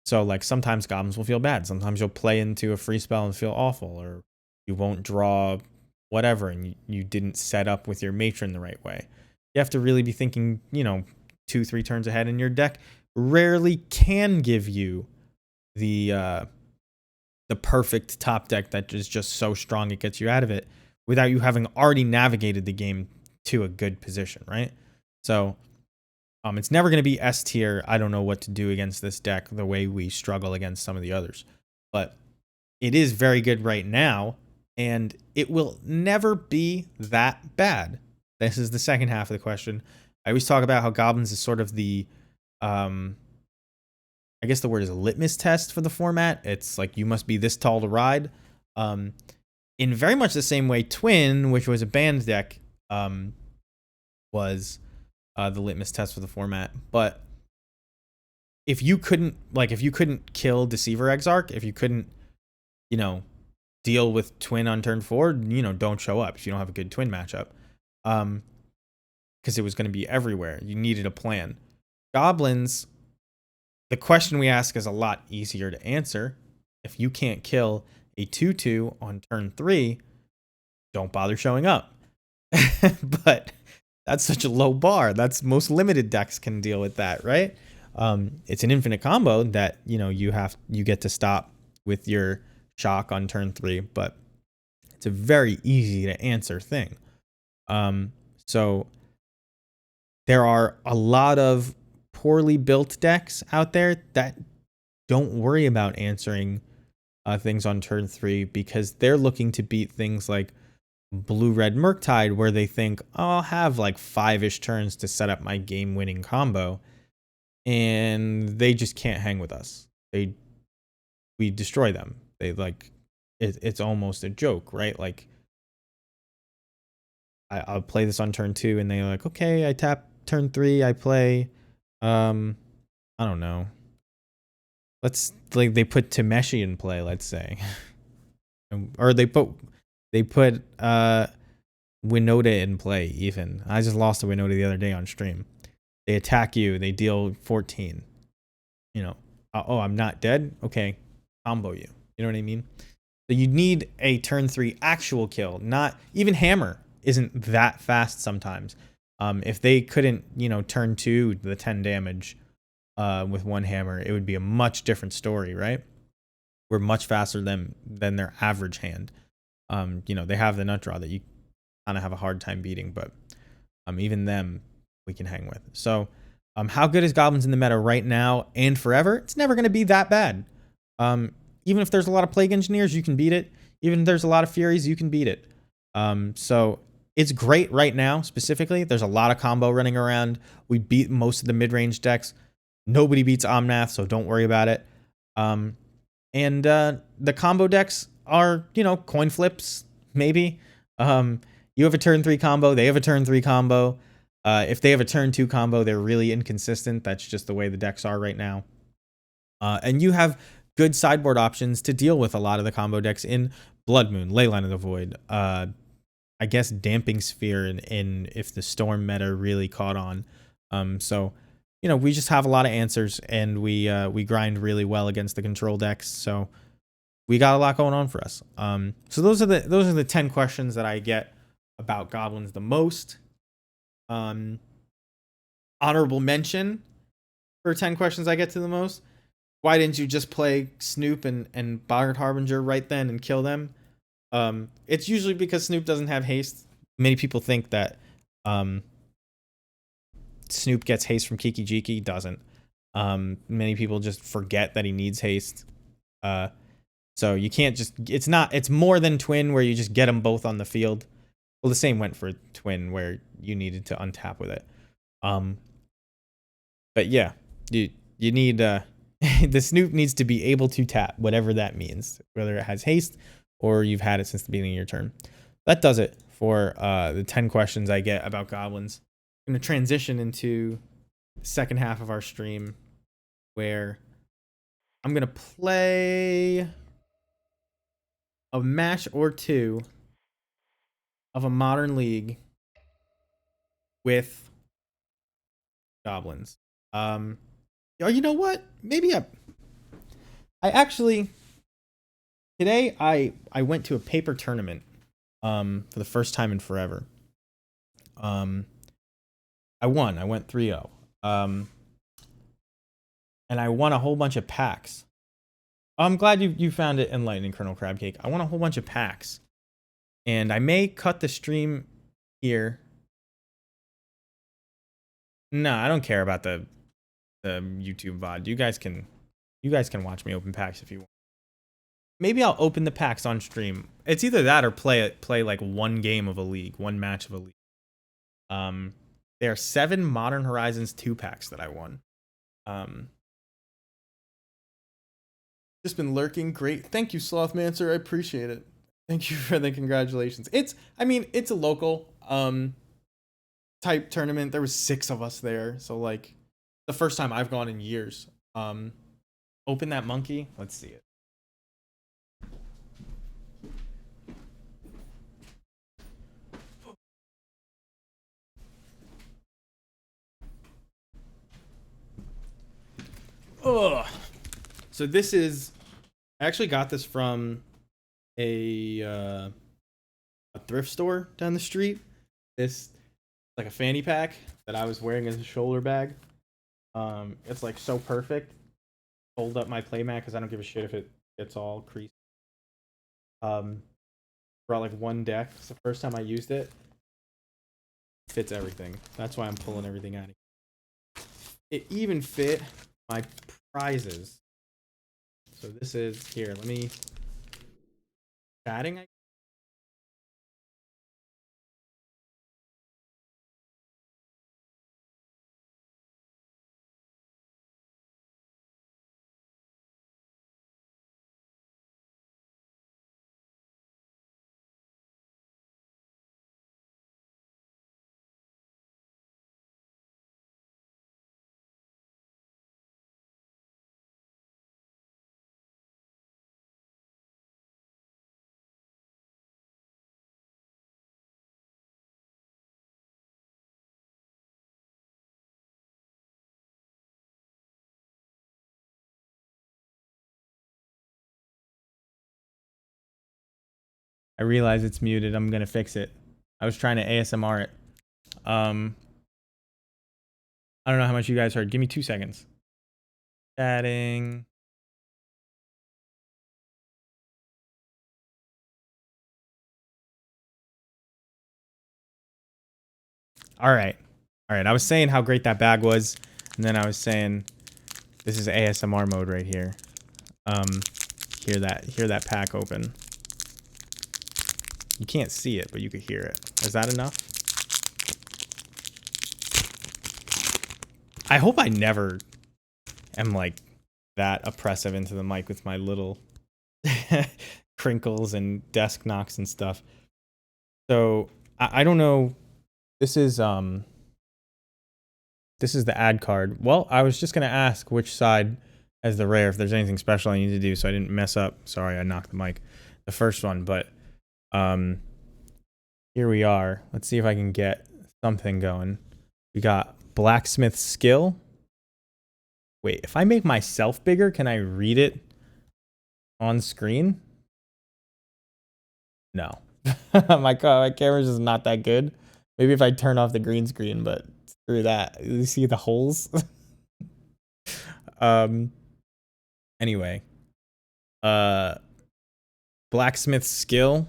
So like sometimes Goblins will feel bad. Sometimes you'll play into a free spell and feel awful, or you won't draw whatever, and you didn't set up with your Matron the right way. You have to really be thinking, 2-3 turns ahead, and your deck rarely can give you the perfect top deck that is just so strong it gets you out of it without you having already navigated the game to a good position, right? So it's never going to be S tier. I don't know what to do against this deck the way we struggle against some of the others. But it is very good right now, and it will never be that bad. This is the second half of the question. I always talk about how Goblins is sort of the, I guess the word is a litmus test for the format. It's like you must be this tall to ride. In very much the same way Twin, which was a banned deck, was the litmus test for the format. But if you couldn't kill Deceiver Exarch, if you couldn't, you know, deal with Twin on turn 4, you know, don't show up if you don't have a good Twin matchup. Because it was going to be everywhere. You needed a plan. Goblins, the question we ask is a lot easier to answer. If you can't kill a 2/2 on turn 3, don't bother showing up. But that's such a low bar. That's most limited decks can deal with that, right? It's an infinite combo that, you know, you get to stop with your shock on turn 3, but it's a very easy to answer thing. So there are a lot of poorly built decks out there that don't worry about answering things on turn 3 because they're looking to beat things like Blue-Red Murktide, where they think, oh, I'll have like 5-ish turns to set up my game-winning combo, and they just can't hang with us. We destroy them. They like it's almost a joke, right? Like I'll play this on turn 2, and they're like, okay, I tap turn 3, I play, I don't know. Let's like they put Tameshi in play, let's say, or they put Winota in play. Even I just lost to Winota the other day on stream. They attack you, they deal 14. You know, oh, I'm not dead. Okay, combo you. You know what I mean? So you need a turn 3 actual kill. Not even Hammer isn't that fast sometimes. If they couldn't, you know, turn 2 the 10 damage with one hammer, it would be a much different story, right? We're much faster than their average hand. You know, they have the nut draw that you kind of have a hard time beating, but even them we can hang with. So how good is Goblins in the meta right now and forever? It's never going to be that bad. Even if there's a lot of Plague Engineers, you can beat it. Even if there's a lot of Furies, you can beat it. So it's great right now, specifically. There's a lot of combo running around. We beat most of the mid-range decks. Nobody beats Omnath, so don't worry about it. And the combo decks are, you know, coin flips, maybe. You have a turn 3 combo. They have a turn 3 combo. If they have a turn 2 combo, they're really inconsistent. That's just the way the decks are right now. And you have good sideboard options to deal with a lot of the combo decks in Blood Moon, Leyline of the Void, I guess Damping Sphere, in if the Storm meta really caught on. So, you know, we just have a lot of answers, and we grind really well against the control decks. So we got a lot going on for us. So those are the 10 questions that I get about Goblins the most. Honorable mention for 10 questions I get to the most. Why didn't you just play Snoop and Boggart Harbinger right then and kill them? It's usually because Snoop doesn't have haste. Many people think that Snoop gets haste from Kiki Jiki. Doesn't. Many people just forget that he needs haste. So you can't just, it's more than Twin where you just get them both on the field. Well, the same went for Twin where you needed to untap with it. But yeah, you need, the Snoop needs to be able to tap, whatever that means, whether it has haste or you've had it since the beginning of your turn. That does it for the 10 questions I get about Goblins. I'm going to transition into the second half of our stream where I'm going to play a match or two of a Modern League with Goblins. Oh, you know what? Maybe I actually today I went to a paper tournament for the first time in forever. I won. I went 3-0. And I won a whole bunch of packs. I'm glad you found it enlightening, Colonel Crabcake. I won a whole bunch of packs. And I may cut the stream here. No, I don't care about the YouTube VOD. You guys can watch me open packs if you want. Maybe I'll open the packs on stream. It's either that or play like one game of a league, one match of a league. There are 7 Modern Horizons 2 packs that I won. Just been lurking. Great. Thank you, Slothmancer. I appreciate it. Thank you for the congratulations. It's a local type tournament. There was 6 of us there. So like the first time I've gone in years. Um, open that monkey. Let's see it. Ugh. So this is. I actually got this from a thrift store down the street. This like a fanny pack that I was wearing as a shoulder bag. It's like so perfect. Fold up my playmat because I don't give a shit if it gets all creased. Brought like one deck. It's the first time I used it. Fits everything. That's why I'm pulling everything out. It even fit my prizes. So this is here. Let me chatting. I realize it's muted. I'm gonna fix it. I was trying to ASMR it. I don't know how much you guys heard. Give me 2 seconds. Chatting. All right. All right. I was saying how great that bag was, and then I was saying this is ASMR mode right here. Hear that pack open. You can't see it, but you could hear it. Is that enough? I hope I never am like that oppressive into the mic with my little crinkles and desk knocks and stuff. So I don't know. This is the ad card. Well, I was just gonna ask which side has the rare, if there's anything special I need to do so I didn't mess up. Sorry, I knocked the mic. The first one, but here we are. Let's see if I can get something going. We got blacksmith skill. Wait, if I make myself bigger, can I read it on screen? No. my camera's just not that good. Maybe if I turn off the green screen, but screw that. You see the holes? Anyway. Blacksmith skill.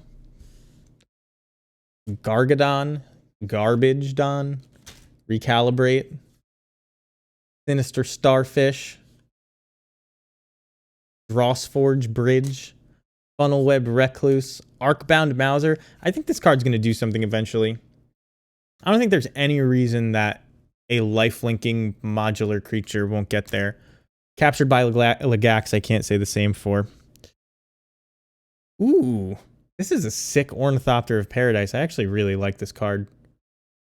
Gargadon. Garbage Don. Recalibrate. Sinister Starfish. Drossforge Bridge. Funnelweb Recluse. Arcbound Mauser. I think this card's going to do something eventually. I don't think there's any reason that a lifelinking modular creature won't get there. Captured by Legax, I can't say the same for. Ooh, this is a sick Ornithopter of Paradise. I actually really like this card.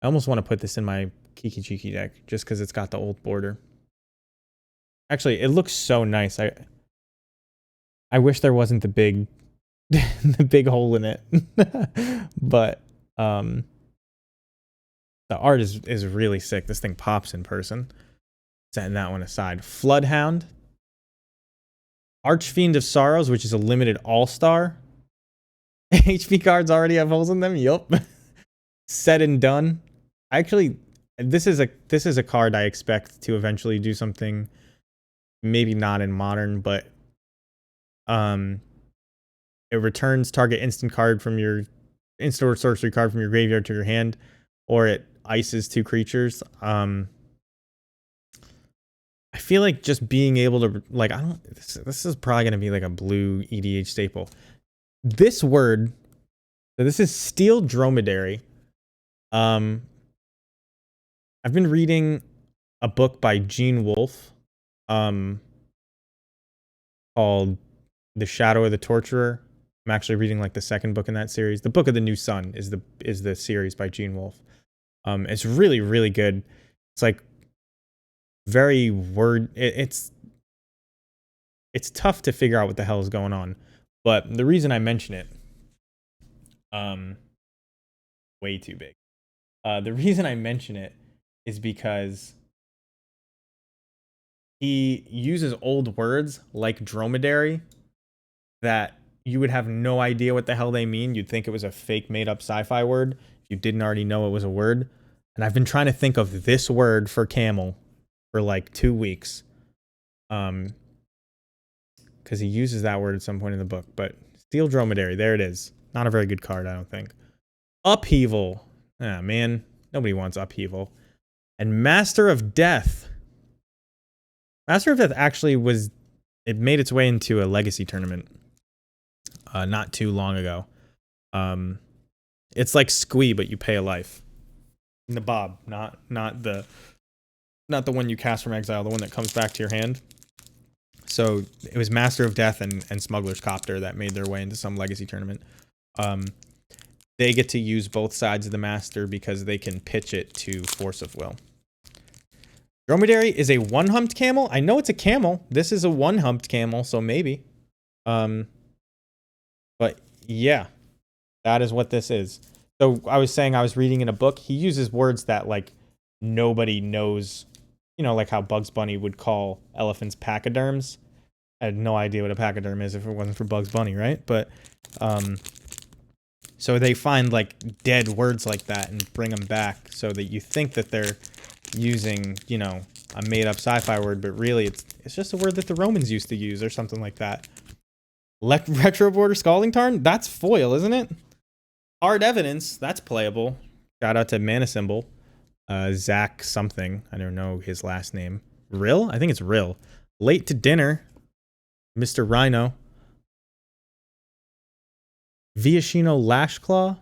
I almost want to put this in my Kiki Chiki deck just because it's got the old border. Actually, it looks so nice. I wish there wasn't the big the big hole in it. But the art is really sick. This thing pops in person. Setting that one aside. Floodhound. Archfiend of Sorrows, which is a limited all-star. HP cards already have holes in them. Yup. Said and done. Actually, this is a card I expect to eventually do something. Maybe not in modern, but it returns target instant or sorcery card from your graveyard to your hand, or it ices 2 creatures. I feel like just being able to, like, this is probably going to be like a blue EDH staple. This word, so this is Steel Dromedary. I've been reading a book by Gene Wolfe, called The Shadow of the Torturer. I'm actually reading like the second book in that series. The Book of the New Sun is the series by Gene Wolfe. It's really, really good. It's like very it's it's tough to figure out what the hell is going on. But the reason I mention it, way too big. The reason I mention it is because he uses old words like dromedary that you would have no idea what the hell they mean. You'd think it was a fake made up sci-fi word if you didn't already know it was a word. And I've been trying to think of this word for camel for like 2 weeks. Because he uses that word at some point in the book. But steel dromedary, there it is. Not a very good card, I don't think. Upheaval. Ah, man. Nobody wants upheaval. And Master of Death. Master of Death actually was... It made its way into a legacy tournament. Not too long ago. It's like Squee, but you pay a life. Nabob, not the one you cast from exile, the one that comes back to your hand. So it was Master of Death and Smuggler's Copter that made their way into some legacy tournament. They get to use both sides of the Master because they can pitch it to Force of Will. Dromedary is a one-humped camel. I know it's a camel. This is a one-humped camel, so maybe. But yeah, that is what this is. So I was saying I was reading in a book. He uses words that like nobody knows. You know, like how Bugs Bunny would call elephants pachyderms. I had no idea what a pachyderm is if it wasn't for Bugs Bunny, right? But so they find like dead words like that and bring them back so that you think that they're using, you know, a made up sci-fi word, but really it's just a word that the Romans used to use or something like that. Retro Border Scalding Tarn? That's foil, isn't it? Hard Evidence, that's playable. Shout out to Mana Symbol. Zach something. I don't know his last name. Rill? I think it's Rill. Late to Dinner. Mr. Rhino. Viashino Lashclaw.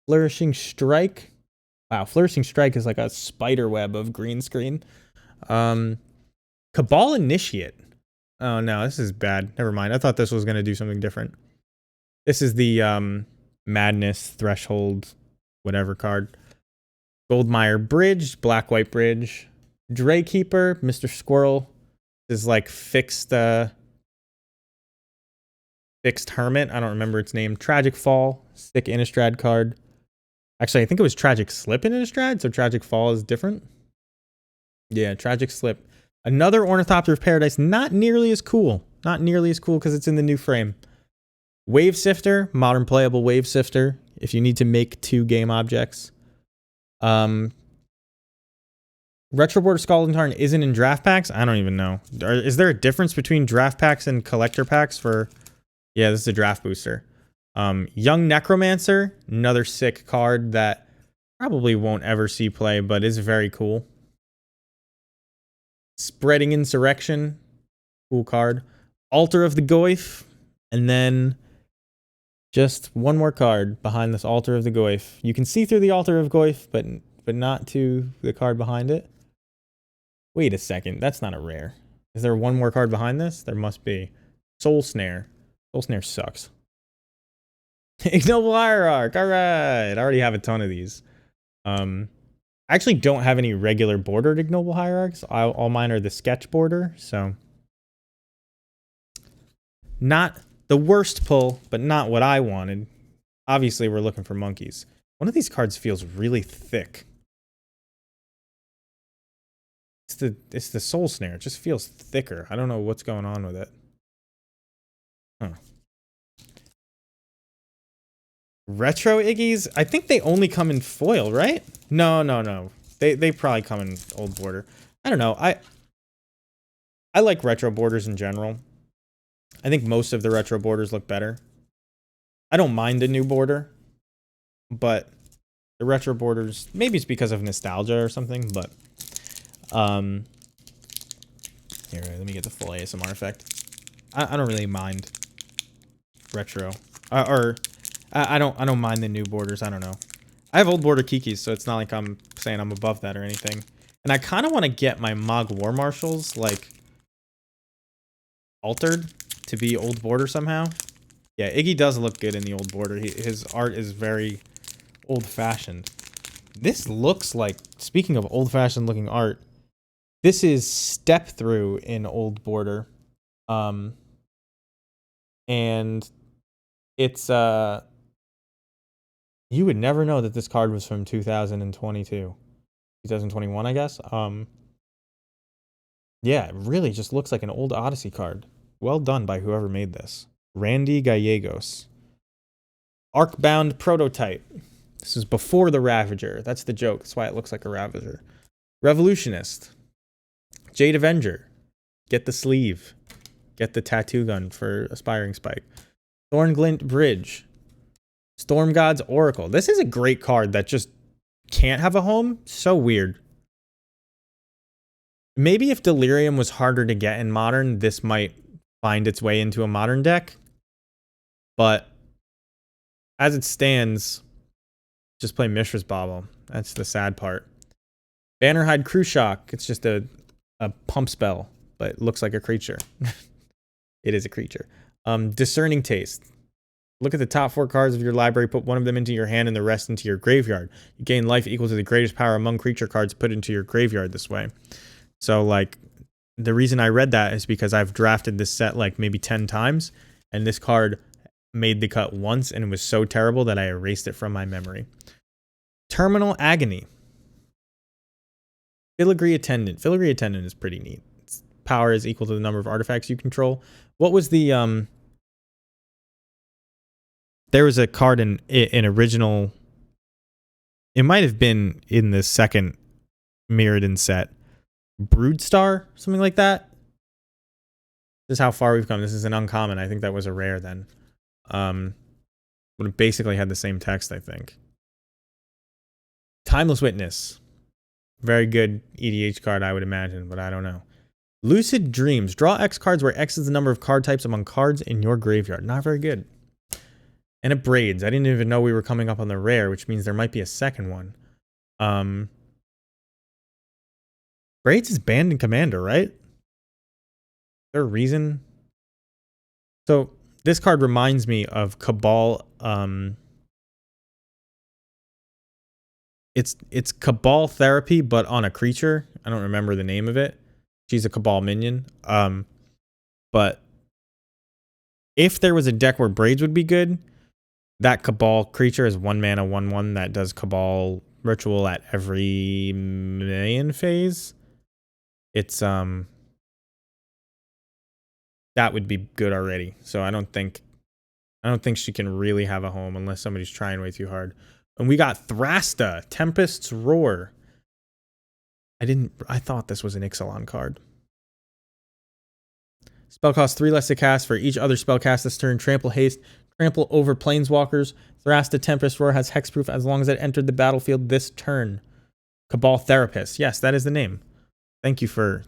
Flourishing Strike. Wow, Flourishing Strike is like a spider web of green screen. Cabal Initiate. Oh no, this is bad. Never mind. I thought this was going to do something different. This is the Madness, Threshold, whatever card. Goldmire Bridge, Black-White Bridge. Draykeeper, Mr. Squirrel. This is like fixed Hermit. I don't remember its name. Tragic Fall, sick Innistrad card. Actually, I think it was Tragic Slip in Innistrad, so Tragic Fall is different. Yeah, Tragic Slip. Another Ornithopter of Paradise, not nearly as cool. Not nearly as cool because it's in the new frame. Wave Sifter, modern playable Wave Sifter, if you need to make 2 game objects. Retro Border Scalding Tarn isn't in draft packs? I don't even know. Is there a difference between draft packs and collector packs for... Yeah, this is a draft booster. Young Necromancer, another sick card that probably won't ever see play, but is very cool. Spreading Insurrection, cool card. Altar of the Goyf, and then just one more card behind this Altar of the Goyf. You can see through the Altar of Goyf, but not to the card behind it. Wait a second, that's not a rare. Is there one more card behind this? There must be. Soul Snare. Soul Snare sucks. Ignoble Hierarch. All right. I already have a ton of these. I actually don't have any regular bordered Ignoble Hierarchs. All mine are the sketch border, so not the worst pull, but not what I wanted. Obviously, we're looking for monkeys. One of these cards feels really thick. It's the Soul Snare. It just feels thicker. I don't know what's going on with it. Huh. Retro Iggies? I think they only come in foil, right? No. They probably come in old border. I don't know. I like retro borders in general. I think most of the retro borders look better. I don't mind the new border, but the retro borders, maybe it's because of nostalgia or something, but here, let me get the full ASMR effect. I don't really mind retro. I don't mind the new borders. I don't know. I have old border Kikis, so it's not like I'm saying I'm above that or anything. And I kind of want to get my Mog War Marshals, like, altered to be old border somehow. Yeah, Iggy does look good in the old border. His art is very old-fashioned. This looks like, speaking of old-fashioned looking art, this is Step Through in old border. Um, and it's you would never know that this card was from 2022, 2021, I guess. Yeah, it really just looks like an old Odyssey card. Well done by whoever made this. Randy Gallegos. Arcbound prototype. This is before the Ravager. That's the joke. That's why it looks like a Ravager. Revolutionist. Jade Avenger. Get the sleeve. Get the tattoo gun for Aspiring Spike. Thornglint Bridge. Storm God's Oracle. This is a great card that just can't have a home. So weird. Maybe if Delirium was harder to get in Modern, this might find its way into a Modern deck. But as it stands, just play Mishra's Bauble. That's the sad part. Bannerhide Crew Shock. It's just a pump spell, but it looks like a creature. It is a creature. Discerning Taste. Look at the top 4 cards of your library, put one of them into your hand and the rest into your graveyard. You gain life equal to the greatest power among creature cards put into your graveyard this way. So, like, the reason I read that is because I've drafted this set, like, maybe 10 times, and this card made the cut once, and it was so terrible that I erased it from my memory. Terminal Agony. Filigree Attendant. Filigree Attendant is pretty neat. Its power is equal to the number of artifacts you control. What was the, there was a card in original, it might have been in the second Mirrodin set. Broodstar, something like that. This is how far we've come. This is an uncommon. I think that was a rare then. But it basically had the same text, I think. Timeless Witness. Very good EDH card, I would imagine, but I don't know. Lucid Dreams. Draw X cards where X is the number of card types among cards in your graveyard. Not very good. And it Braids. I didn't even know we were coming up on the rare, which means there might be a second one. Braids is banned in Commander, right? Is there a reason? So this card reminds me of Cabal. It's Cabal Therapy, but on a creature. I don't remember the name of it. She's a Cabal minion. But if there was a deck where Braids would be good, that Cabal creature is 1 mana, 1/1 that does Cabal Ritual at every main phase. It's that would be good already. So I don't think she can really have a home unless somebody's trying way too hard. And we got Thrasta, Tempest's Roar. I thought this was an Ixalan card. Spell costs 3 less to cast for each other spell cast this turn. Trample Haste, trample over Planeswalkers. Thrasta Tempest Roar has hexproof as long as it entered the battlefield this turn. Cabal Therapist. Yes, that is the name. Thank you for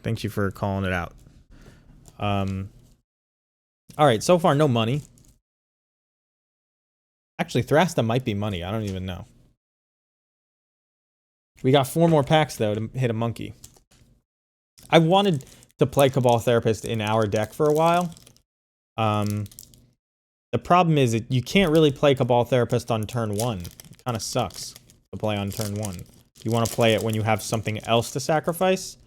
calling it out. All right, so far no money. Actually, Thrasta might be money. I don't even know. We got 4 more packs though to hit a monkey. I wanted to play Cabal Therapist in our deck for a while. The problem is you can't really play Cabal Therapist on turn 1. It kind of sucks to play on turn 1. You want to play it when you have something else to sacrifice.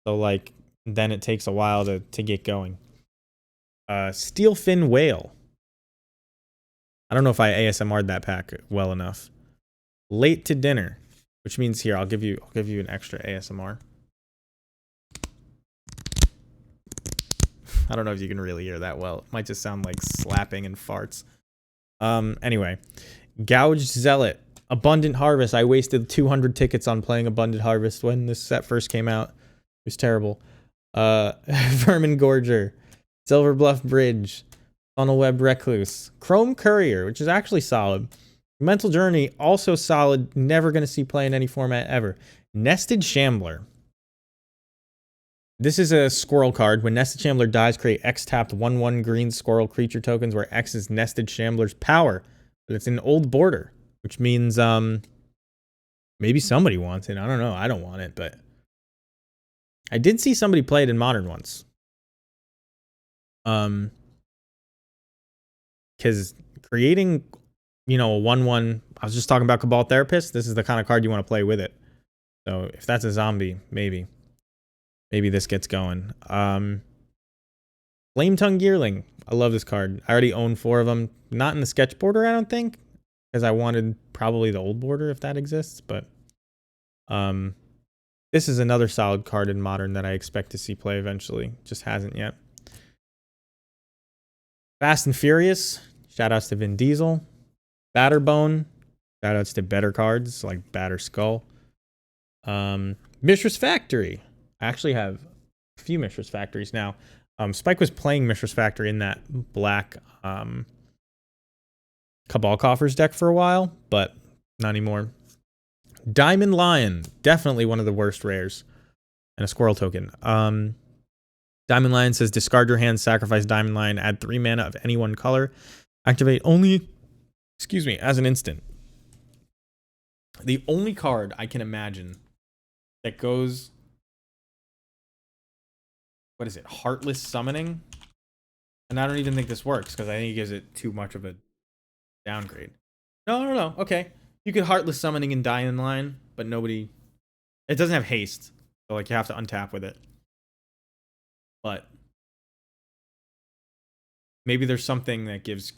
So, like, then it takes a while to get going. Steelfin Whale. I don't know if I ASMR'd that pack well enough. Late to Dinner, which means here I'll give you an extra ASMR. I don't know if you can really hear that well. It might just sound like slapping and farts. Anyway, Gouged Zealot, Abundant Harvest. I wasted 200 tickets on playing Abundant Harvest when this set first came out. It was terrible. Vermin Gorger, Silver Bluff Bridge, Funnel Web Recluse, Chrome Courier, which is actually solid. Mental Journey, also solid. Never going to see play in any format ever. Nested Shambler. This is a squirrel card. When Nested Shambler dies, create X tapped 1/1 green squirrel creature tokens where X is Nested Shambler's power. But it's an old border, which means maybe somebody wants it. I don't know. I don't want it, but I did see somebody play it in Modern once. Because creating, a 1/1, I was just talking about Cabal Therapist. This is the kind of card you want to play with it. So if that's a zombie, maybe this gets going. Flame Tongue Gearling. I love this card. I already own 4 of them. Not in the sketch border, I don't think, because I wanted probably the old border if that exists. But this is another solid card in Modern that I expect to see play eventually. Just hasn't yet. Fast and Furious. Shoutouts to Vin Diesel. Batterbone. Shoutouts to better cards like Batter Skull. Mishra's Factory. I actually have a few Mishra's Factories now. Spike was playing Mishra's Factory in that black Cabal Coffers deck for a while, but not anymore. Diamond Lion. Definitely one of the worst rares. And a squirrel token. Diamond Lion says discard your hand, sacrifice Diamond Lion, add 3 mana of any one color. Activate only, as an instant. The only card I can imagine that goes, what is it, Heartless Summoning? And I don't even think this works because I think it gives it too much of a downgrade. No. Okay. You could Heartless Summoning in Diamond Lion, but nobody, it doesn't have haste. So like you have to untap with it. But maybe there's something that gives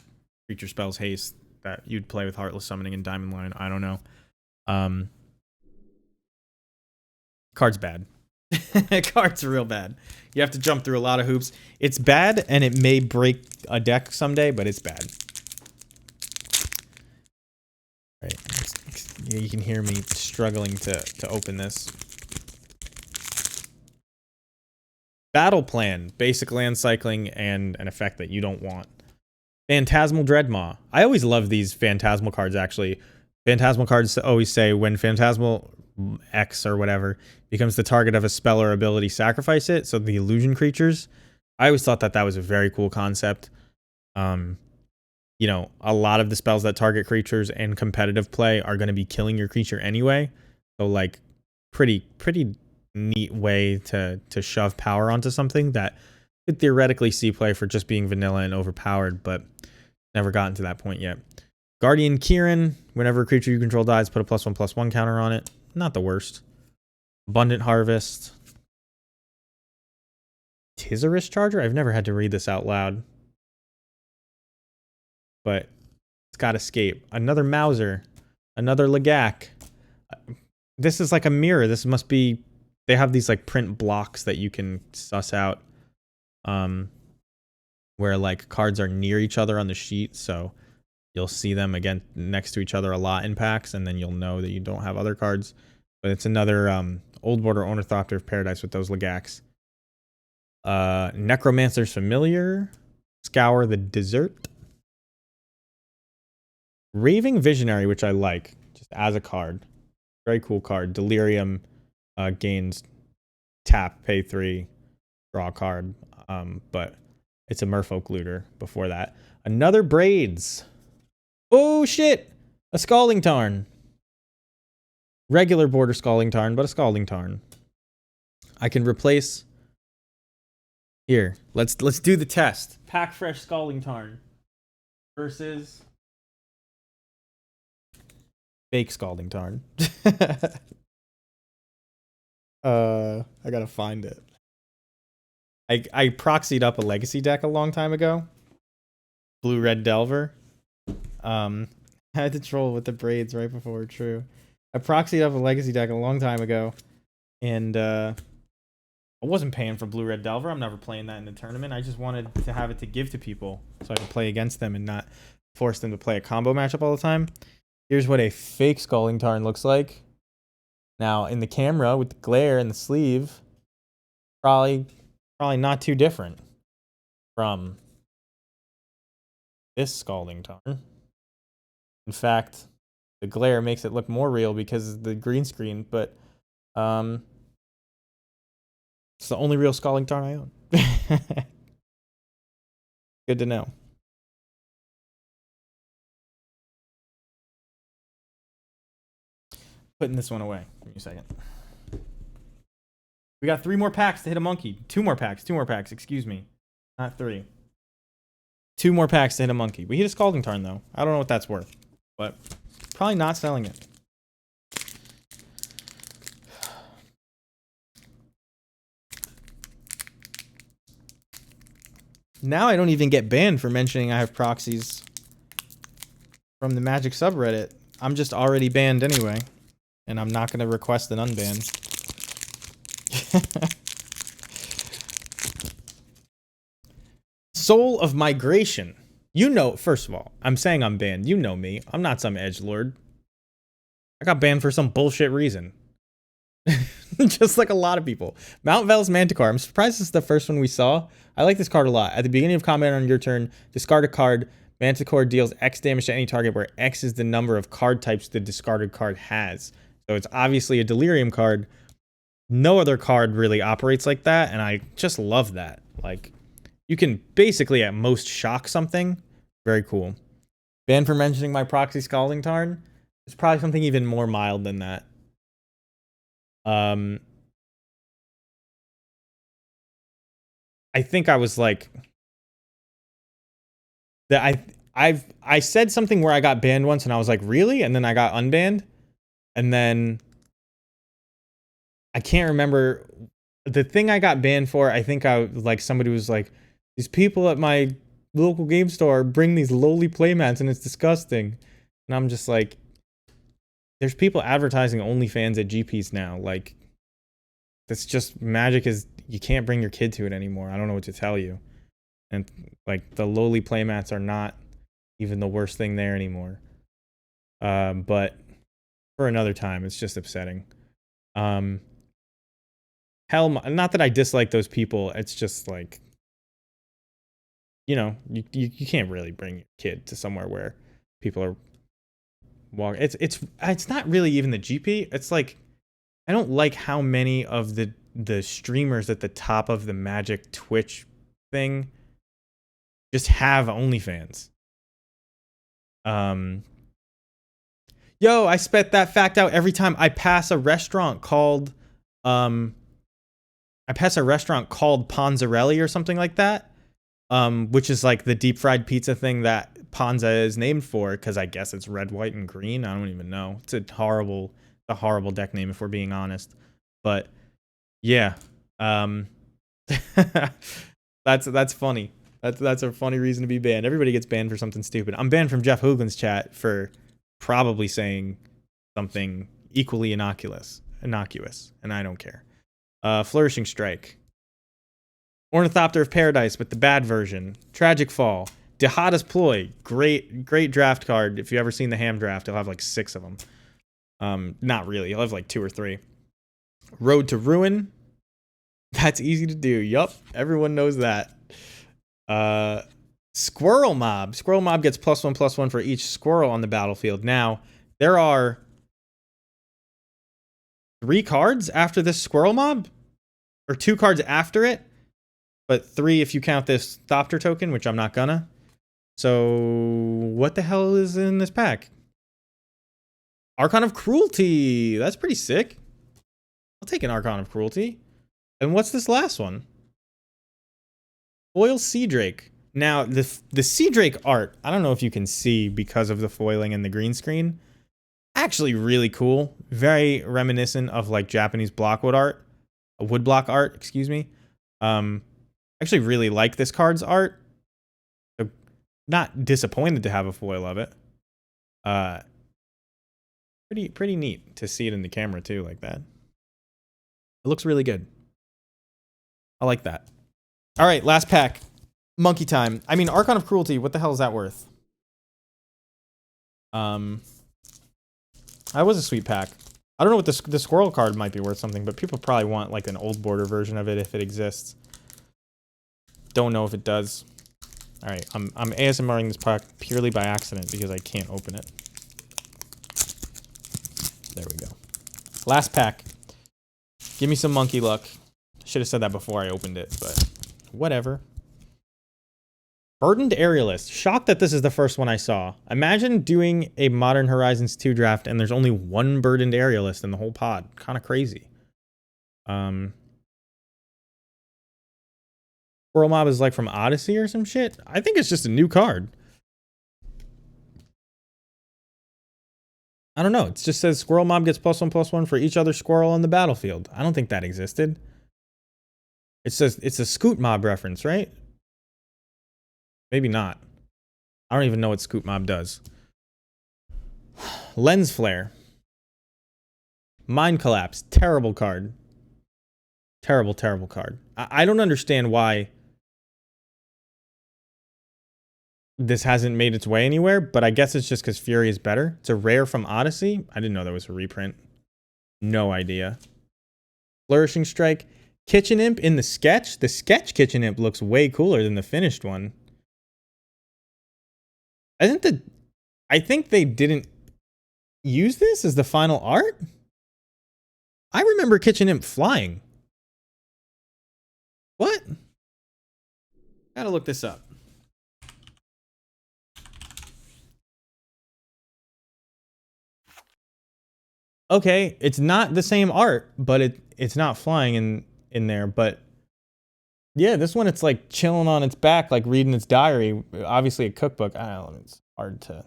creature spells haste that you'd play with Heartless Summoning in Diamond Line. I don't know. Card's bad. Card's real bad. You have to jump through a lot of hoops. It's bad, and it may break a deck someday, but it's bad. All right. You can hear me struggling to open this. Battle Plan, basic land cycling, and an effect that you don't want. Phantasmal Dreadmaw. I always love these Phantasmal cards, actually. Phantasmal cards always say, when Phantasmal X or whatever becomes the target of a spell or ability, sacrifice it. So the illusion creatures. I always thought that was a very cool concept. You know, a lot of the spells that target creatures in competitive play are going to be killing your creature anyway. So, like, pretty neat way to shove power onto something that could theoretically see play for just being vanilla and overpowered, but never gotten to that point yet. Guardian Kieran, whenever a creature you control dies, put a +1/+1 counter on it. Not the worst. Abundant Harvest. Tizarus Charger? I've never had to read this out loud. But it's got Escape. Another Mauser. Another Lagak. This is like a mirror. This must be... They have these like print blocks that you can suss out. Where like cards are near each other on the sheet. So you'll see them again next to each other a lot in packs. And then you'll know that you don't have other cards. But it's another Old Border Ornithopter of Paradise with those Lagaks. Necromancer's Familiar. Scour the Desert. Raving Visionary, which I like, just as a card. Very cool card. Delirium gains tap, pay 3, draw a card. But it's a Merfolk looter before that. Another Braids. Oh, shit! A Scalding Tarn. Regular border Scalding Tarn, but a Scalding Tarn. I can replace... Here, let's do the test. Pack Fresh Scalding Tarn versus... Fake Scalding Tarn. I gotta find it. I proxied up a Legacy deck a long time ago. Blue-Red Delver. I had to troll with the Braids right before True. I proxied up a Legacy deck a long time ago. And I wasn't paying for Blue-Red Delver. I'm never playing that in the tournament. I just wanted to have it to give to people so I could play against them and not force them to play a combo matchup all the time. Here's what a fake Scalding Tarn looks like. Now, in the camera, with the glare and the sleeve, probably not too different from this Scalding Tarn. In fact, the glare makes it look more real because of the green screen, but it's the only real Scalding Tarn I own. Good to know. Putting this one away. Give me a second. We got 3 more packs to hit a monkey. 2 more packs. Excuse me. Not 3. 2 more packs to hit a monkey. We hit a Scalding Tarn, though. I don't know what that's worth. But probably not selling it. Now I don't even get banned for mentioning I have proxies from the Magic subreddit. I'm just already banned anyway. And I'm not going to request an unban. Soul of Migration. You know, first of all, I'm saying I'm banned. You know me. I'm not some edgelord. I got banned for some bullshit reason. Just like a lot of people. Mount Vel's Manticore. I'm surprised this is the first one we saw. I like this card a lot. At the beginning of combat on your turn, discard a card. Manticore deals X damage to any target where X is the number of card types the discarded card has. So it's obviously a Delirium card. No other card really operates like that, and I just love that. Like, you can basically at most shock something. Very cool. Banned for mentioning my proxy Scalding Tarn. It's probably something even more mild than that. I think I was like that. I said something where I got banned once, and I was like, really? And then I got unbanned, and then I can't remember the thing I got banned for. I think somebody was like, these people at my local game store bring these lowly playmats, and it's disgusting. And I'm just like, there's people advertising OnlyFans at GPs now. Like, that's just Magic is, you can't bring your kid to it anymore. I don't know what to tell you. And like, the lowly playmats are not even the worst thing there anymore. But for another time, it's just upsetting. Hell, not that I dislike those people. It's just like, you know, you can't really bring your kid to somewhere where people are walking. It's not really even the GP. It's like, I don't like how many of the streamers at the top of the Magic Twitch thing just have OnlyFans. Yo, I spit that fact out every time I pass a restaurant called Ponzarelli or something like that. Which is like the deep fried pizza thing that Ponza is named for, because I guess it's red, white, and green. I don't even know. It's a horrible deck name if we're being honest. But yeah, that's funny. That's a funny reason to be banned. Everybody gets banned for something stupid. I'm banned from Jeff Hoogland's chat for probably saying something equally innocuous, and I don't care. Flourishing Strike. Ornithopter of Paradise, but the bad version. Tragic Fall. Dihada's Ploy. Great draft card. If you've ever seen the Ham draft, you'll have like 6 of them. Not really. You'll have like 2 or 3. Road to Ruin. That's easy to do. Yup. Everyone knows that. Squirrel Mob. Squirrel Mob gets +1/+1 for each squirrel on the battlefield. Now, there are 3 cards after this Squirrel Mob? Or 2 cards after it? But 3 if you count this Thopter token, which I'm not gonna. So, what the hell is in this pack? Archon of Cruelty. That's pretty sick. I'll take an Archon of Cruelty. And what's this last one? Foil Sea Drake. Now, the Sea Drake art, I don't know if you can see because of the foiling and the green screen. Actually really cool. Very reminiscent of like Japanese blockwood art. Woodblock art, excuse me. Actually really like this card's art. So not disappointed to have a foil of it. Pretty neat to see it in the camera too, like that. It looks really good. I like that. All right, last pack. Monkey time. I mean, Archon of Cruelty, what the hell is that worth? That was a sweet pack. I don't know what the squirrel card might be worth something, but people probably want like an old border version of it if it exists. Don't know if it does. All right, I'm ASMRing this pack purely by accident because I can't open it. There we go. Last pack. Give me some monkey luck. Should have said that before I opened it, but whatever. Burdened Aerialist. Shocked that this is the first one I saw. Imagine doing a Modern Horizons 2 draft and there's only 1 Burdened Aerialist in the whole pod. Kind of crazy. Squirrel Mob is like from Odyssey or some shit. I think it's just a new card. I don't know. It just says Squirrel Mob gets +1/+1 for each other squirrel on the battlefield. I don't think that existed. It says it's a Scoot Mob reference, right? Maybe not. I don't even know what Scoop Mob does. Lens Flare. Mind Collapse. Terrible card. Terrible, terrible card. I don't understand why this hasn't made its way anywhere, but I guess it's just because Fury is better. It's a rare from Odyssey. I didn't know there was a reprint. No idea. Flourishing Strike. Kitchen Imp in the sketch. The sketch Kitchen Imp looks way cooler than the finished one. I think they didn't use this as the final art? I remember Kitchen Imp flying. What? Gotta look this up. Okay, it's not the same art, but it's not flying in there, but yeah, this one it's like chilling on its back, like reading its diary. Obviously a cookbook. I don't know, it's hard to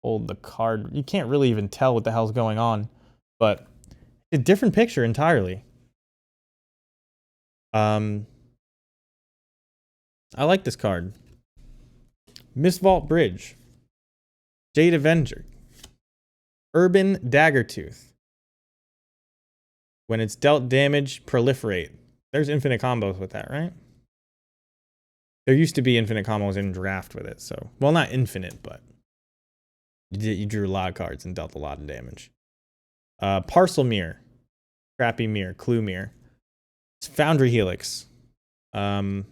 hold the card. You can't really even tell what the hell's going on, but it's a different picture entirely. I like this card. Mistvault Bridge. Jade Avenger. Urban Daggertooth. When it's dealt damage, proliferate. There's infinite combos with that, right? There used to be infinite combos in draft with it, so... Well, not infinite, but... You drew a lot of cards and dealt a lot of damage. Parcel Mirror. Crappy Mirror. Clue Mirror. Foundry Helix. Not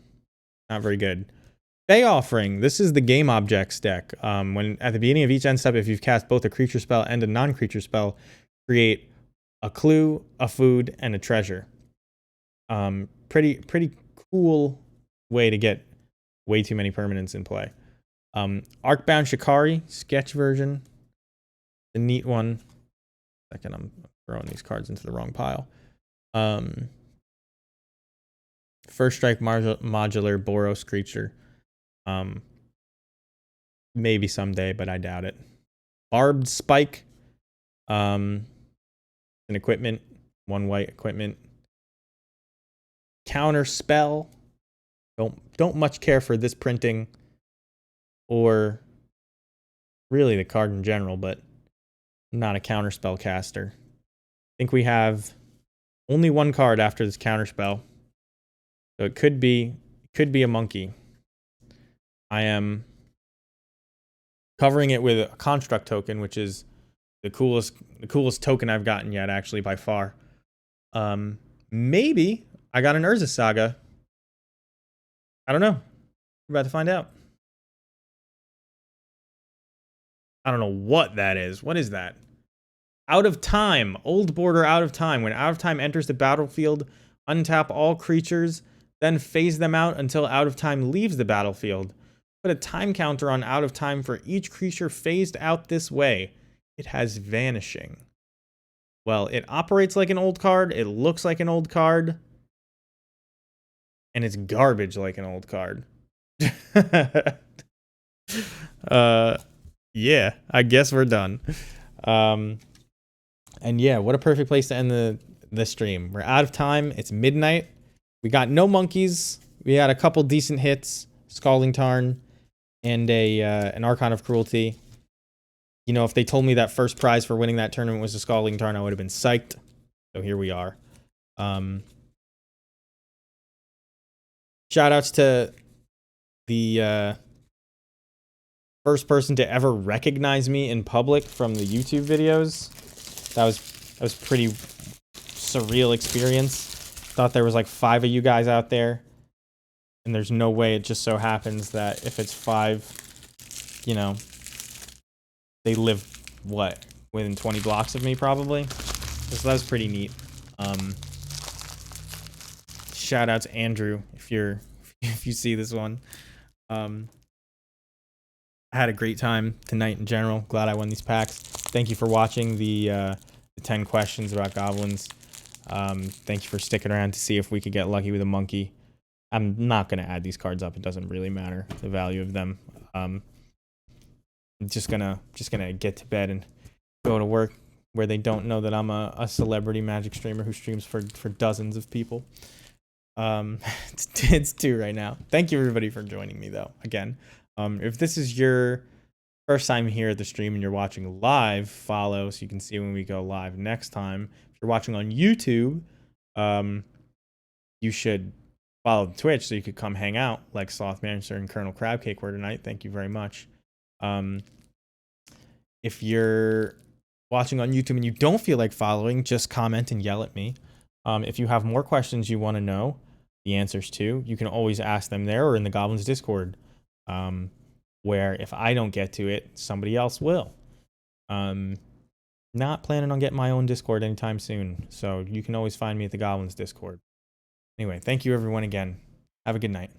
very good. Bay Offering. This is the Game Objects deck. When at the beginning of each end step, if you've cast both a creature spell and a non-creature spell, create a clue, a food, and a treasure. Pretty cool way to get way too many permanents in play. Arcbound Shikari, sketch version. The neat one. Second, I'm throwing these cards into the wrong pile. First Strike Modular Boros creature. Maybe someday, but I doubt it. Barbed Spike. An equipment. One white equipment. Counter Spell. Don't much care for this printing. Or really the card in general, but I'm not a counter spell caster. I think we have only one card after this counter spell. So it could be a monkey. I am covering it with a construct token, which is the coolest token I've gotten yet, actually, by far. Maybe I got an Urza Saga. I don't know. We're about to find out. I don't know what that is. What is that? Out of Time. Old Border Out of Time. When Out of Time enters the battlefield, untap all creatures, then phase them out until Out of Time leaves the battlefield. Put a time counter on Out of Time for each creature phased out this way. It has Vanishing. Well, it operates like an old card. It looks like an old card. And it's garbage like an old card. Yeah, I guess we're done. And yeah, what a perfect place to end the stream. We're out of time. It's midnight. We got no monkeys. We had a couple decent hits. Scalding Tarn and an Archon of Cruelty. You know, if they told me that first prize for winning that tournament was a Scalding Tarn, I would have been psyched. So here we are. Shout outs to the first person to ever recognize me in public from the YouTube videos. That was pretty surreal experience. Thought there was like 5 of you guys out there. And there's no way it just so happens that if it's 5, you know, they live, what, within 20 blocks of me probably? So that was pretty neat. Shout out to Andrew if you see this one. I had a great time tonight in general. Glad I won these packs. Thank you for watching the 10 questions about goblins. Thank you for sticking around to see if we could get lucky with a monkey. I'm not going to add these cards up. It doesn't really matter, the value of them. I'm just gonna get to bed and go to work where they don't know that I'm a celebrity Magic streamer who streams for dozens of people. It's 2 right now. Thank you everybody for joining me though. Again, if this is your first time here at the stream and you're watching live, follow so you can see when we go live next time. If you're watching on YouTube, you should follow Twitch so you could come hang out like Sloth Manager and Colonel Crabcake were tonight. Thank you very much. If you're watching on YouTube and you don't feel like following, just comment and yell at me. If you have more questions you want to know the answers to, you can always ask them there or in the Goblins Discord, where if I don't get to it, somebody else will. Not planning on getting my own Discord anytime soon, so you can always find me at the Goblins Discord. Anyway, thank you everyone again. Have a good night.